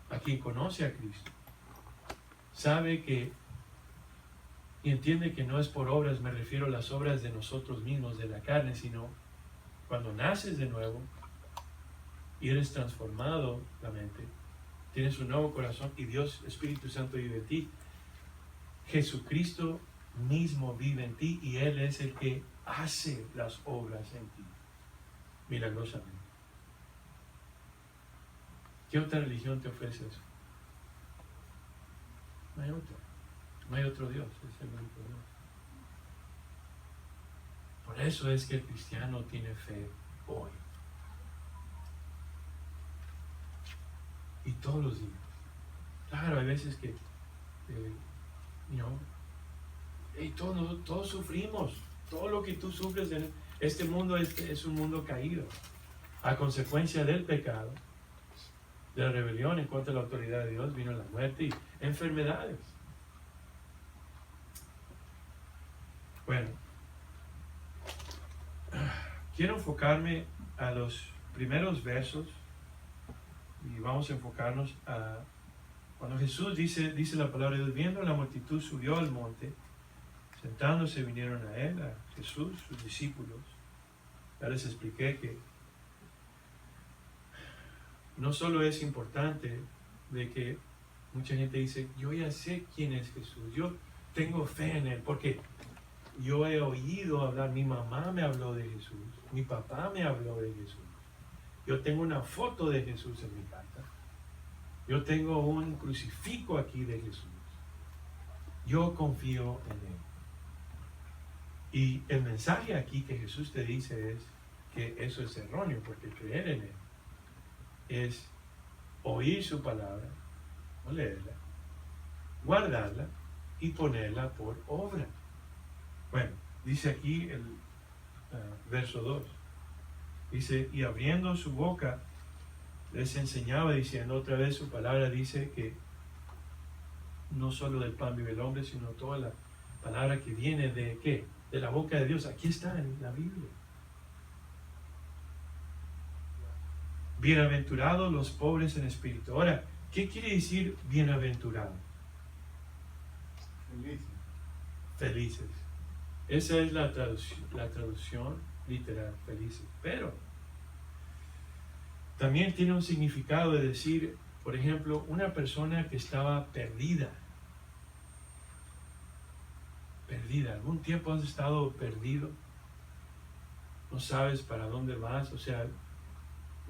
a quien conoce a Cristo, sabe que y entiende que no es por obras, me refiero a las obras de nosotros mismos, de la carne, sino cuando naces de nuevo y eres transformado la mente, tienes un nuevo corazón y Dios, Espíritu Santo vive en ti. Jesucristo mismo vive en ti y Él es el que hace las obras en ti, milagrosamente. ¿Qué otra religión te ofrece eso? No hay otra. No hay otro Dios, es el único Dios. Por eso es que el cristiano tiene fe hoy. Y todos los días. Claro, hay veces que, todos sufrimos. Todo lo que tú sufres en este mundo es un mundo caído. A consecuencia del pecado, de la rebelión en contra de la autoridad de Dios, vino la muerte y enfermedades. Bueno, quiero enfocarme a los primeros versos y vamos a enfocarnos a cuando Jesús dice la palabra de Dios, viendo la multitud subió al monte, sentándose vinieron a él, a Jesús, sus discípulos. Ya les expliqué que no solo es importante de que mucha gente dice, yo ya sé quién es Jesús, yo tengo fe en él, porque yo he oído hablar, mi mamá me habló de Jesús, mi papá me habló de Jesús, yo tengo una foto de Jesús en mi casa, yo tengo un crucifijo aquí de Jesús, yo confío en él. Y el mensaje aquí que Jesús te dice es que eso es erróneo, porque creer en él es oír su palabra, o leerla, guardarla y ponerla por obra. Bueno, dice aquí el verso 2, dice, y abriendo su boca les enseñaba diciendo, otra vez su palabra dice que no solo del pan vive el hombre, sino toda la palabra que viene de ¿qué? De la boca de Dios. Aquí está en la Biblia. Bienaventurados los pobres en espíritu. Ahora, ¿qué quiere decir bienaventurado? Felices. Felices. Esa es la traducción literal, felices. Pero también tiene un significado de decir, por ejemplo, una persona que estaba perdida. Perdida. ¿Algún tiempo has estado perdido? No sabes para dónde vas. O sea,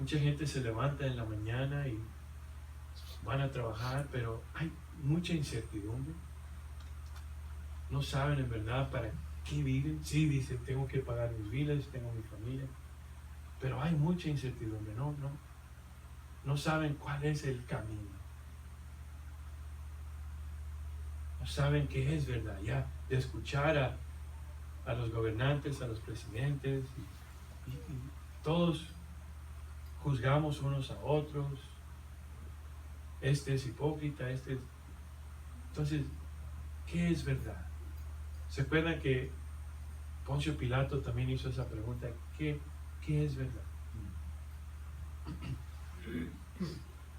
mucha gente se levanta en la mañana y van a trabajar, pero hay mucha incertidumbre. No saben en verdad para qué viven. Sí, dicen, tengo que pagar mis biles, tengo mi familia, pero hay mucha incertidumbre. No saben cuál es el camino. No saben qué es verdad. Ya de escuchar a los gobernantes, a los presidentes, y todos juzgamos unos a otros. Este es hipócrita, este es... Entonces, ¿qué es verdad? ¿Se acuerdan que Poncio Pilato también hizo esa pregunta? ¿Qué es verdad?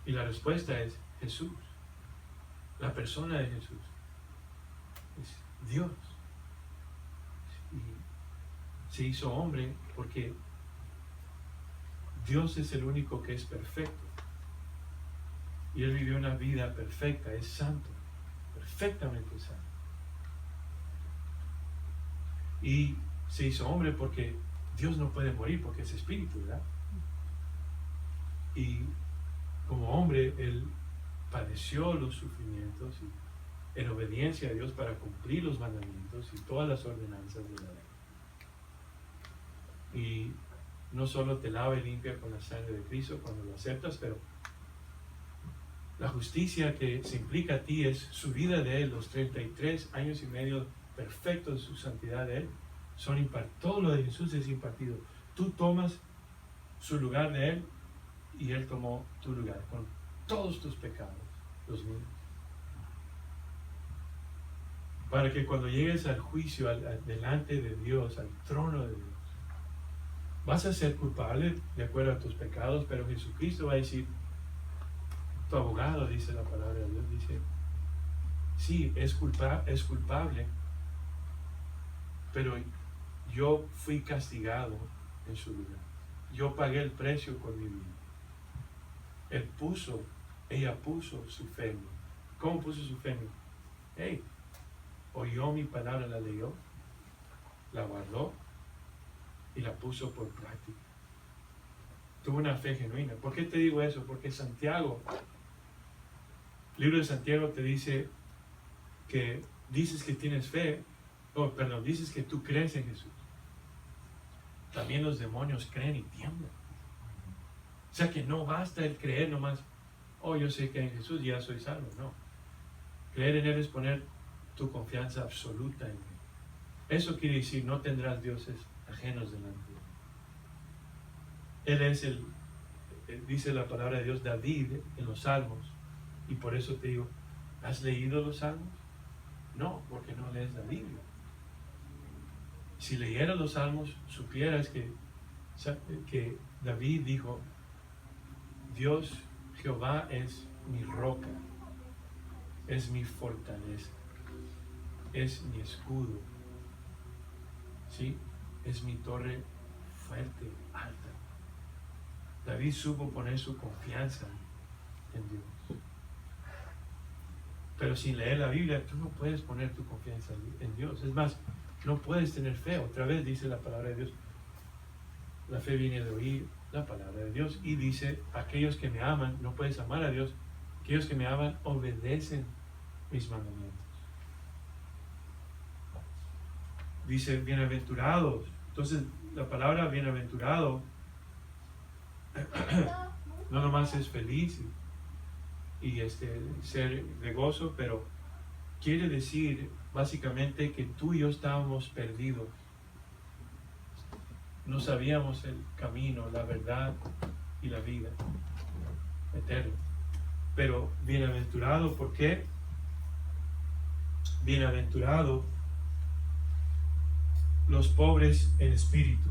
Y la respuesta es Jesús, la persona de Jesús, es Dios. Y se hizo hombre porque Dios es el único que es perfecto. Y Él vivió una vida perfecta, es santo, perfectamente santo. Y se hizo hombre porque Dios no puede morir porque es espíritu, ¿verdad? Y como hombre, Él padeció los sufrimientos y en obediencia a Dios para cumplir los mandamientos y todas las ordenanzas de la ley. Y no solo te lava y limpia con la sangre de Cristo cuando lo aceptas, pero la justicia que se implica a ti es su vida de Él, los 33 años y medio perfectos de su santidad de Él, todo lo de Jesús es impartido. Tú tomas su lugar de Él y Él tomó tu lugar con todos tus pecados, los míos. Para que cuando llegues al juicio, delante de Dios, al trono de Dios, vas a ser culpable de acuerdo a tus pecados, pero Jesucristo va a decir, tu abogado, dice la palabra de Dios, dice, sí, es culpable, pero yo fui castigado en su lugar. Yo pagué el precio con mi vida. Ella puso su fe en mí. ¿Cómo puso su fe en mí? Hey, oyó mi palabra, la leyó, la guardó y la puso por práctica. Tuvo una fe genuina. ¿Por qué te digo eso? Porque Santiago, el libro de Santiago te dice que dices que tienes fe, dices que tú crees en Jesús. También los demonios creen y tiemblan. O sea que no basta el creer nomás, yo sé que en Jesús ya soy salvo. No. Creer en Él es poner tu confianza absoluta en Él. Eso quiere decir, no tendrás dioses ajenos delante de Él. Él es dice la palabra de Dios, David en los Salmos. Y por eso te digo, ¿has leído los Salmos? No, porque no lees la Biblia. Si leyeras los Salmos, supieras que que David dijo, Dios, Jehová es mi roca, es mi fortaleza, es mi escudo, ¿sí? Es mi torre fuerte, alta. David supo poner su confianza en Dios. Pero sin leer la Biblia, tú no puedes poner tu confianza en Dios. Es más, no puedes tener fe. Otra vez dice la palabra de Dios. La fe viene de oír la palabra de Dios. Y dice, aquellos que me aman, no puedes amar a Dios. Aquellos que me aman obedecen mis mandamientos. Dice, bienaventurados. Entonces, la palabra bienaventurado no nomás es feliz y ser de gozo, pero quiere decir básicamente que tú y yo estábamos perdidos. No sabíamos el camino, la verdad y la vida eterna. Pero bienaventurado, ¿por qué? Bienaventurado los pobres en espíritu.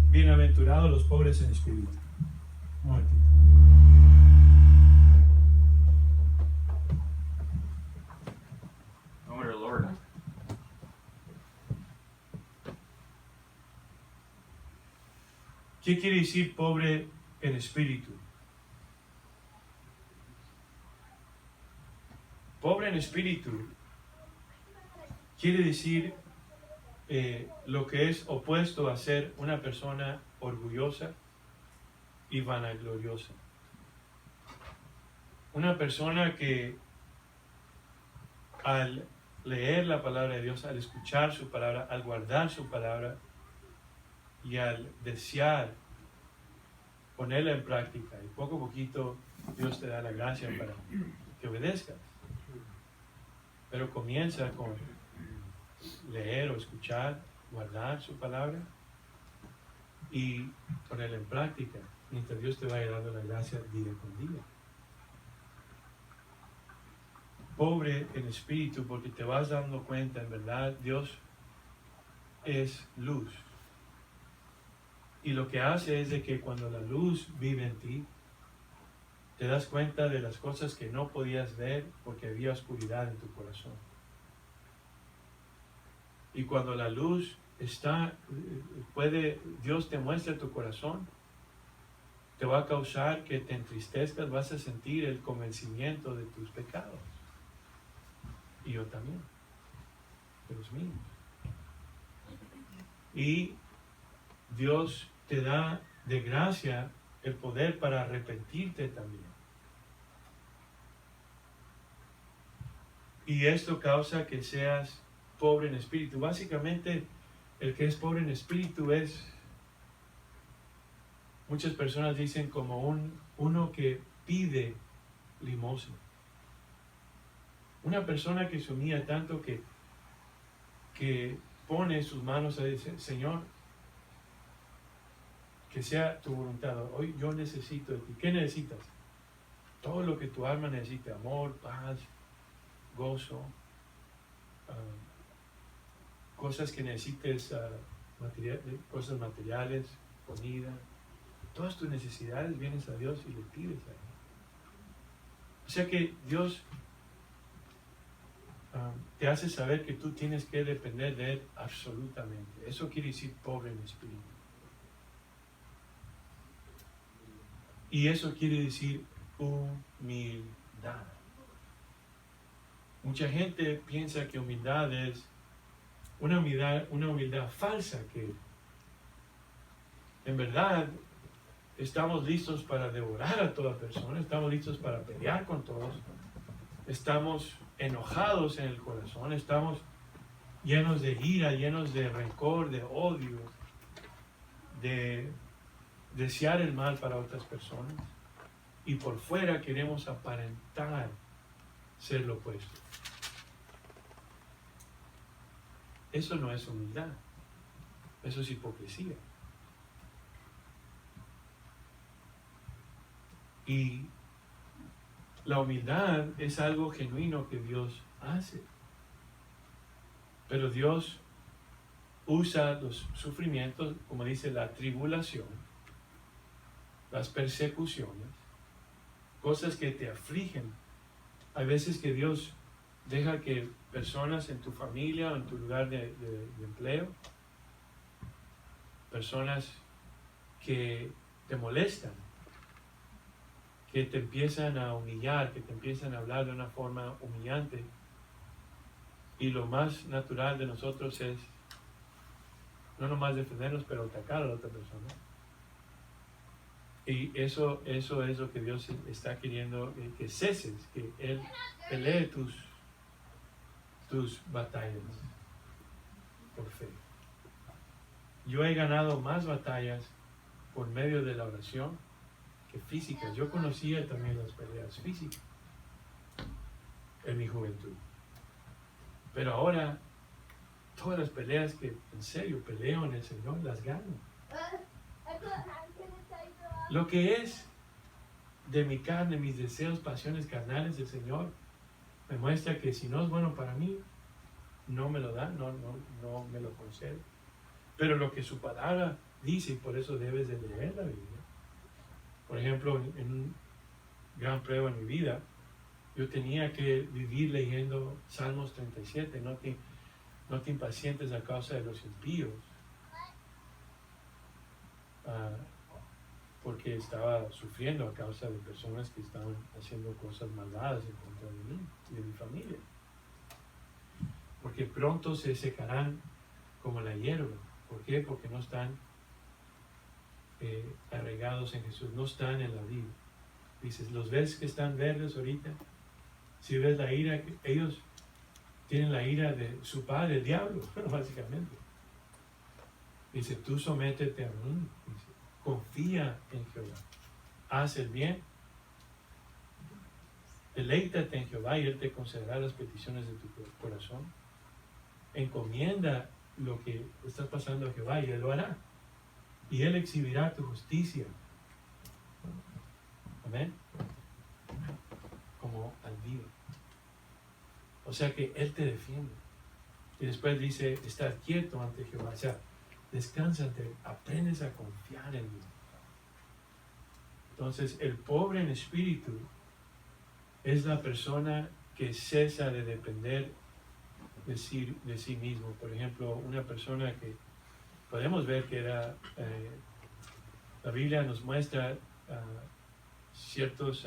Bienaventurados los pobres en espíritu. Un momentito. Nombre del Lord. ¿Qué quiere decir pobre en espíritu? Pobre en espíritu quiere decir lo que es opuesto a ser una persona orgullosa y vanagloriosa. Una persona que al leer la palabra de Dios, al escuchar su palabra, al guardar su palabra y al desear ponerla en práctica, y poco a poquito Dios te da la gracia para que obedezcas. Pero comienza con leer o escuchar, guardar su palabra y ponerla en práctica, mientras Dios te vaya dando la gracia día con día. Pobre en espíritu, porque te vas dando cuenta, en verdad, Dios es luz. Y lo que hace es de que cuando la luz vive en ti, te das cuenta de las cosas que no podías ver porque había oscuridad en tu corazón. Y cuando la luz está, Dios te muestra tu corazón, te va a causar que te entristezcas, vas a sentir el convencimiento de tus pecados. Y yo también, de los míos. Y Dios te da de gracia el poder para arrepentirte también. Y esto causa que seas pobre en espíritu. Básicamente, el que es pobre en espíritu es, muchas personas dicen como uno que pide limosna. Una persona que se humilla tanto que pone sus manos a decir, Señor, que sea tu voluntad. Hoy yo necesito de ti. ¿Qué necesitas? Todo lo que tu alma necesita. Amor, paz, gozo, cosas que necesites, cosas materiales, comida. Todas tus necesidades vienes a Dios y le pides a Él. O sea que Dios te hace saber que tú tienes que depender de Él absolutamente. Eso quiere decir pobre en espíritu. Y eso quiere decir humildad. Mucha gente piensa que humildad es una humildad falsa, que en verdad estamos listos para devorar a toda persona, estamos listos para pelear con todos, estamos enojados en el corazón, estamos llenos de ira, llenos de rencor, de odio, de desear el mal para otras personas, y por fuera queremos aparentar ser lo opuesto. Eso no es humildad, eso es hipocresía. Y la humildad es algo genuino que Dios hace. Pero Dios usa los sufrimientos, como dice, la tribulación, las persecuciones, cosas que te afligen. Hay veces que Dios deja que personas en tu familia o en tu lugar de empleo, personas que te molestan, que te empiezan a humillar, que te empiezan a hablar de una forma humillante. Y lo más natural de nosotros es no nomás defendernos, pero atacar a la otra persona. Y eso es lo que Dios está queriendo que ceses, que Él pelee tus batallas por fe. Yo he ganado más batallas por medio de la oración que físicas. Yo conocía también las peleas físicas en mi juventud. Pero ahora, todas las peleas que en serio peleo en el Señor, las gano. Lo que es de mi carne, mis deseos, pasiones carnales, el Señor me muestra que si no es bueno para mí, no me lo da, no me lo concede. Pero lo que su palabra dice, y por eso debes de leer la Biblia. Por ejemplo, en un gran prueba en mi vida, yo tenía que vivir leyendo Salmos 37, no te impacientes a causa de los impíos, porque estaba sufriendo a causa de personas que estaban haciendo cosas malvadas en contra de mí y de mi familia. Porque pronto se secarán como la hierba. ¿Por qué? Porque no están arraigados en Jesús, no están en la vida. Dices, ¿los ves que están verdes ahorita? Si ves la ira, ellos tienen la ira de su padre, el diablo, básicamente. Dice, tú sométete a mí. Dice, confía en Jehová. Haz el bien. Deleítate en Jehová y Él te concederá las peticiones de tu corazón. Encomienda lo que estás pasando a Jehová y Él lo hará. Y Él exhibirá tu justicia. Amén. Como al vivo. O sea que Él te defiende. Y después dice, estar quieto ante Jehová. O sea, descánsate, aprendes a confiar en Dios. Entonces, el pobre en espíritu es la persona que cesa de depender de sí mismo. Por ejemplo, una persona que podemos ver que era, la Biblia nos muestra ciertos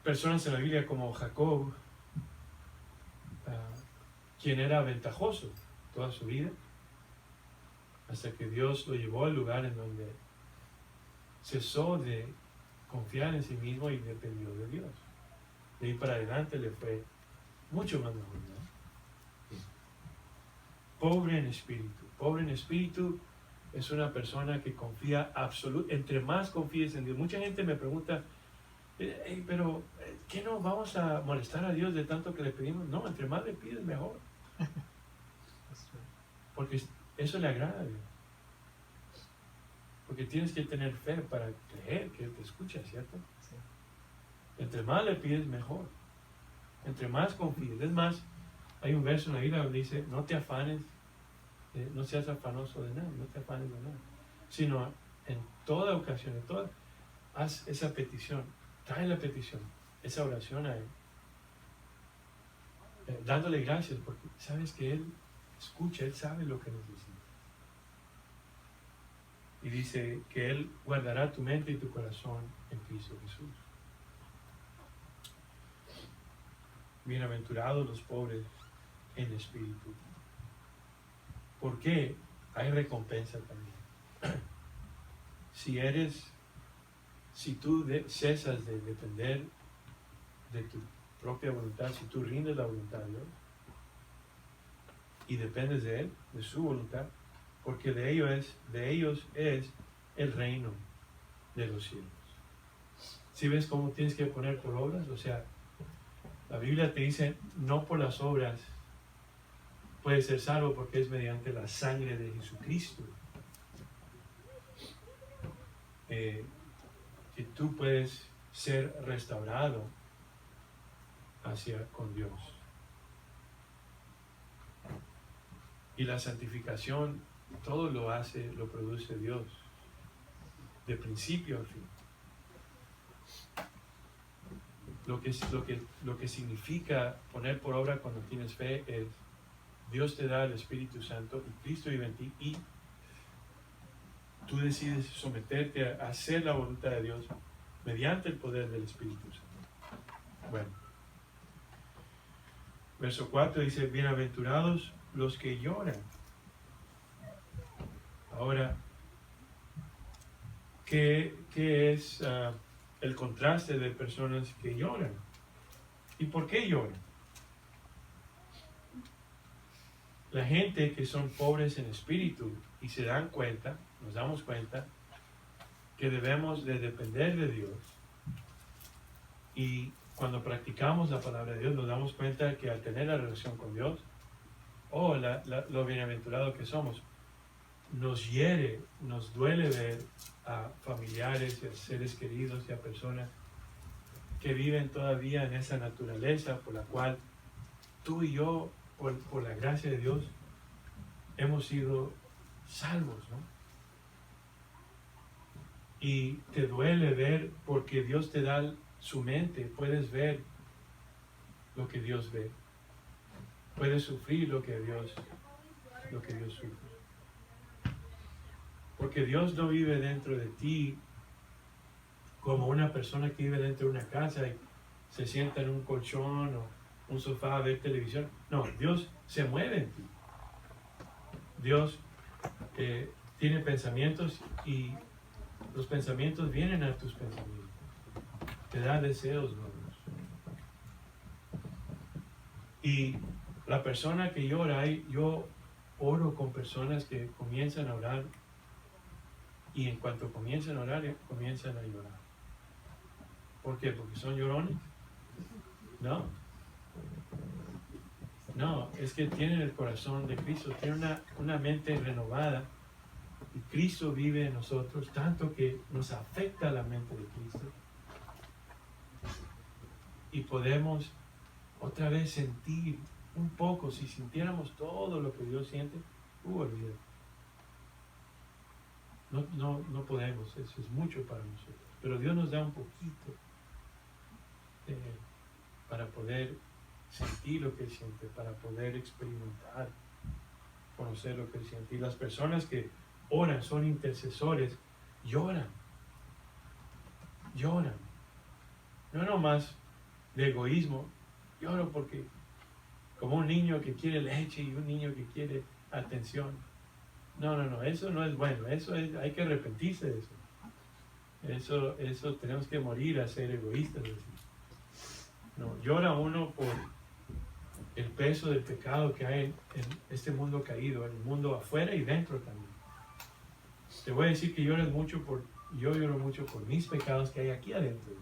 personas en la Biblia como Jacob, quien era ventajoso toda su vida, hasta que Dios lo llevó al lugar en donde cesó de confiar en sí mismo y dependió de Dios. De ahí para adelante le fue mucho más mejor, ¿no? Pobre en espíritu. Pobre en espíritu es una persona que confía absolutamente. Entre más confíes en Dios. Mucha gente me pregunta, pero ¿qué no vamos a molestar a Dios de tanto que le pedimos? No, entre más le pides mejor. Porque eso le agrada a Dios. Porque tienes que tener fe para creer que Él te escucha, ¿cierto? Sí. Entre más le pides mejor. Entre más confíes. Es más, hay un verso en la Biblia donde dice, no te afanes, no seas afanoso de nada, no te afanes de nada. Sino en toda ocasión, haz esa petición, trae la petición, esa oración a Él. Dándole gracias porque sabes que Él escucha, Él sabe lo que necesitas. Y dice que Él guardará tu mente y tu corazón en Cristo Jesús. Bienaventurados los pobres en espíritu. ¿Por qué? Hay recompensa también. Si tú cesas de depender de tu propia voluntad, si tú rindes la voluntad de Dios y dependes de Él, de su voluntad, porque de ellos es el reino de los cielos. ¿Sí ves cómo tienes que poner por obras? O sea, la Biblia te dice, no por las obras puedes ser salvo, porque es mediante la sangre de Jesucristo que tú puedes ser restaurado con Dios. Y la santificación, todo lo produce Dios, de principio a fin. Lo que significa poner por obra cuando tienes fe es, Dios te da el Espíritu Santo y Cristo vive en ti y tú decides someterte a hacer la voluntad de Dios mediante el poder del Espíritu Santo. Bueno, verso 4 dice, bienaventurados los que lloran. Ahora, ¿qué es el contraste de personas que lloran? ¿Y por qué lloran? La gente que son pobres en espíritu y se dan cuenta, nos damos cuenta, que debemos de depender de Dios. Y cuando practicamos la palabra de Dios, nos damos cuenta que al tener la relación con Dios, lo bienaventurado que somos, nos hiere, nos duele ver a familiares y a seres queridos y a personas que viven todavía en esa naturaleza por la cual tú y yo, por la gracia de Dios, hemos sido salvos, ¿no? Y te duele ver porque Dios te da su mente, puedes ver lo que Dios ve, puedes sufrir lo que Dios sufre. Porque Dios no vive dentro de ti como una persona que vive dentro de una casa y se sienta en un colchón o un sofá a ver televisión. No, Dios se mueve en ti. Dios tiene pensamientos y los pensamientos vienen a tus pensamientos. Te da deseos nuevos. Y la persona que llora, yo oro con personas que comienzan a orar y en cuanto comienzan a orar, comienzan a llorar. ¿Por qué? ¿Porque son llorones? No. No, es que tienen el corazón de Cristo, tienen una mente renovada y Cristo vive en nosotros, tanto que nos afecta la mente de Cristo. Y podemos otra vez sentir un poco, si sintiéramos todo lo que Dios siente, olvídate. No podemos, eso es mucho para nosotros. Pero Dios nos da un poquito para poder sentir lo que Él siente, para poder experimentar, conocer lo que Él siente. Y las personas que oran, son intercesores, lloran. No nomás de egoísmo, lloro porque como un niño que quiere leche y un niño que quiere atención. No, eso no es bueno, hay que arrepentirse de eso. Eso tenemos que morir a ser egoístas. No, llora uno por el peso del pecado que hay en este mundo caído, en el mundo afuera y dentro también. Te voy a decir que yo lloro mucho por mis pecados que hay aquí adentro.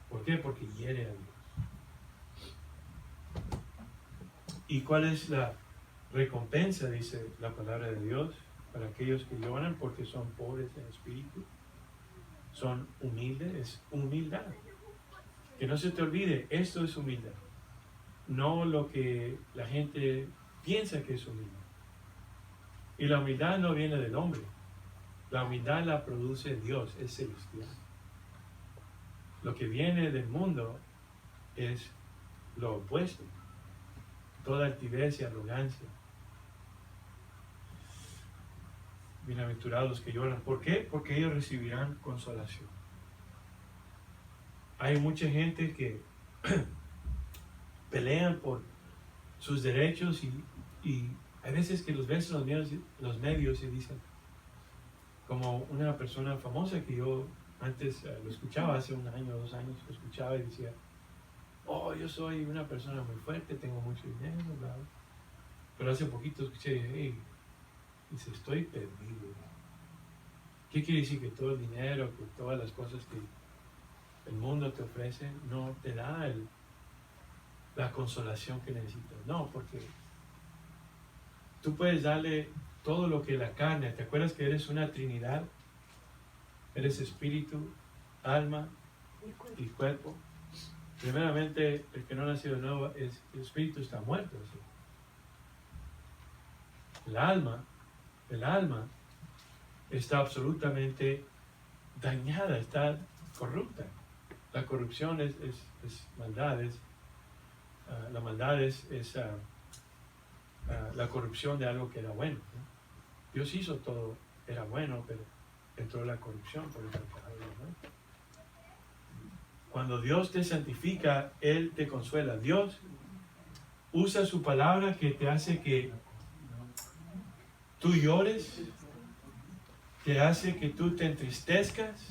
¿Por qué? Porque hiere a Dios. ¿Y cuál es la recompensa, dice la palabra de Dios, para aquellos que lloran? Porque son pobres en espíritu, son humildes, es humildad. Que no se te olvide, esto es humildad. No lo que la gente piensa que es humildad. Y la humildad no viene del hombre. La humildad la produce Dios, es celestial. Lo que viene del mundo es lo opuesto. Toda altivez y arrogancia. Bienaventurados los que lloran. ¿Por qué? Porque ellos recibirán consolación. Hay mucha gente que pelean por sus derechos y hay veces que los ves en los medios y dicen, como una persona famosa que yo antes lo escuchaba, hace un año, 2 años, lo escuchaba y decía, yo soy una persona muy fuerte, tengo mucho dinero, bla, bla. Pero hace poquito escuché y dije, dice, estoy perdido. ¿Qué quiere decir? Que todo el dinero, que todas las cosas que el mundo te ofrece no te da la consolación que necesitas. No, porque tú puedes darle todo lo que la carne, ¿te acuerdas que eres una trinidad? Eres espíritu, alma y cuerpo. Primeramente, el que no ha nacido de nuevo, el espíritu está muerto. ¿Sí? el alma está absolutamente dañada, está corrupta. La corrupción es maldad, la maldad es la corrupción de algo que era bueno, ¿no? Dios hizo todo, era bueno, pero entró la corrupción por el pecado, ¿no? Cuando Dios te santifica, Él te consuela. Dios usa su palabra que te hace que tú llores, te hace que tú te entristezcas,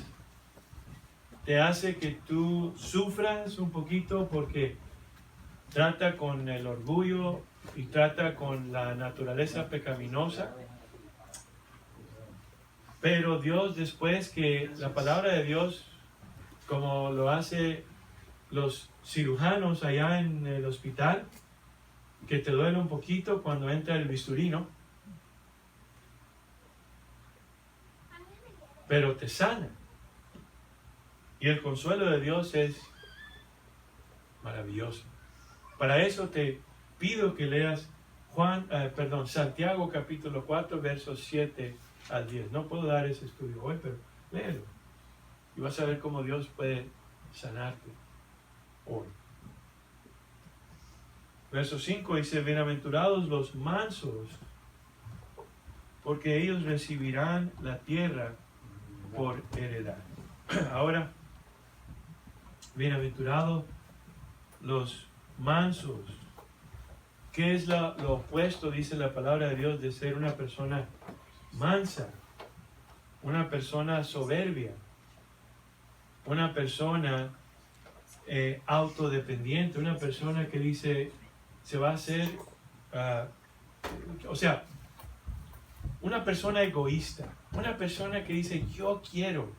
te hace que tú sufras un poquito porque trata con el orgullo y trata con la naturaleza pecaminosa. Pero Dios, después que la palabra de Dios, como lo hace los cirujanos allá en el hospital, que te duele un poquito cuando entra el bisturí, ¿no? Pero te sana. Y el consuelo de Dios es maravilloso. Para eso te pido que leas Santiago capítulo 4, versos 7 al 10. No puedo dar ese estudio hoy, pero léelo. Y vas a ver cómo Dios puede sanarte hoy. Verso 5 dice, bienaventurados los mansos, porque ellos recibirán la tierra por heredad. Ahora, bienaventurados los mansos. ¿Qué es lo opuesto, dice la palabra de Dios, de ser una persona mansa? Una persona soberbia, una persona autodependiente, una persona que dice, se va a hacer, una persona egoísta, una persona que dice, yo quiero.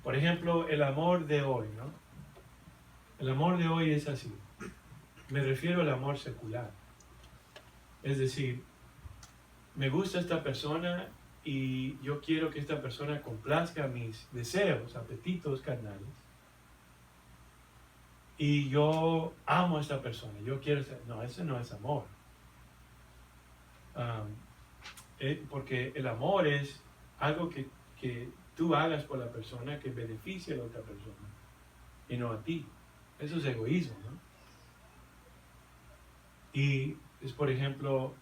Por ejemplo, el amor de hoy, ¿no? El amor de hoy es así. Me refiero al amor secular. Es decir, me gusta esta persona y yo quiero que esta persona complazca mis deseos, apetitos carnales. Y yo amo a esta persona, yo quiero ser... No, eso no es amor. Porque el amor es algo que tú hagas por la persona que beneficie a la otra persona y no a ti. Eso es egoísmo, ¿no? Y es, por ejemplo,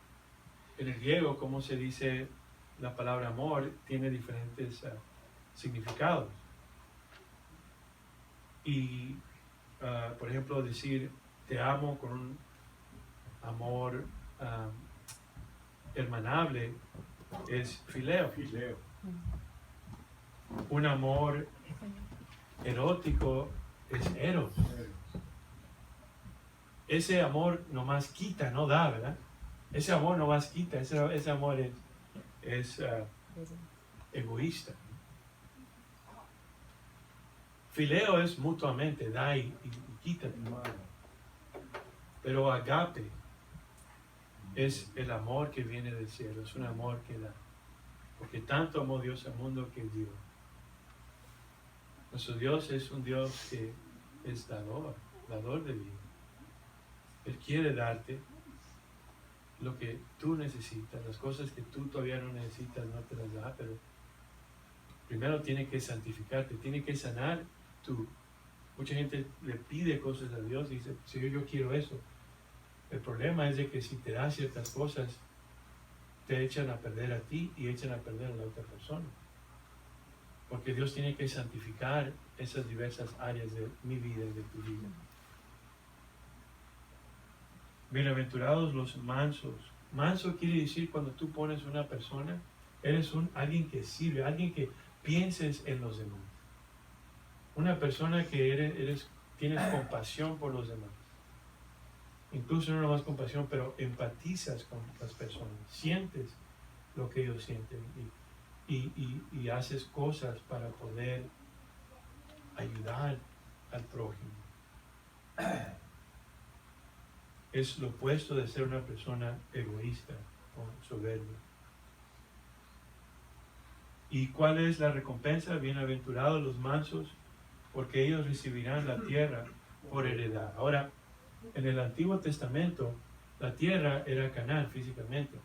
en el griego, como se dice la palabra amor, tiene diferentes significados. Y, por ejemplo, decir te amo con un amor hermanable es fileo. Un amor erótico es eros. Ese amor nomás quita, no da, ¿verdad? Ese amor nomás quita, ese amor es egoísta. Fileo es mutuamente, da y quita. Pero agape es el amor que viene del cielo, es un amor que da. Porque tanto amó Dios al mundo que dio. Nuestro Dios es un Dios que es dador de vida. Él quiere darte lo que tú necesitas, las cosas que tú todavía no necesitas, no te las da, pero primero tiene que santificarte, tiene que sanar tú. Mucha gente le pide cosas a Dios y dice, Señor, yo quiero eso. El problema es de que si te da ciertas cosas, te echan a perder a ti y echan a perder a la otra persona. Porque Dios tiene que santificar esas diversas áreas de mi vida y de tu vida. Bienaventurados los mansos. Manso quiere decir cuando tú pones una persona, eres alguien que sirve, alguien que pienses en los demás. Una persona que tienes compasión por los demás. Incluso no más compasión, pero empatizas con las personas. Sientes lo que ellos sienten y haces cosas para poder ayudar al prójimo. Es lo opuesto de ser una persona egoísta o soberbia. ¿Y cuál es la recompensa? Bienaventurados los mansos, porque ellos recibirán la tierra por heredad. Ahora, en el Antiguo Testamento, la tierra era Canaán físicamente.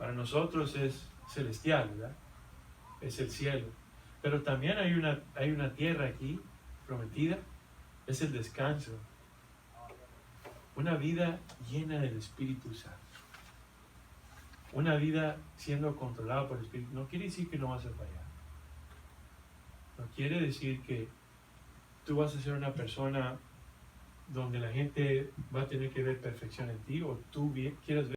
Para nosotros es celestial, ¿verdad? Es el cielo. Pero también hay una tierra aquí prometida, es el descanso. Una vida llena del Espíritu Santo. Una vida siendo controlada por el Espíritu. No quiere decir que no vas a fallar. No quiere decir que tú vas a ser una persona donde la gente va a tener que ver perfección en ti o tú quieras ver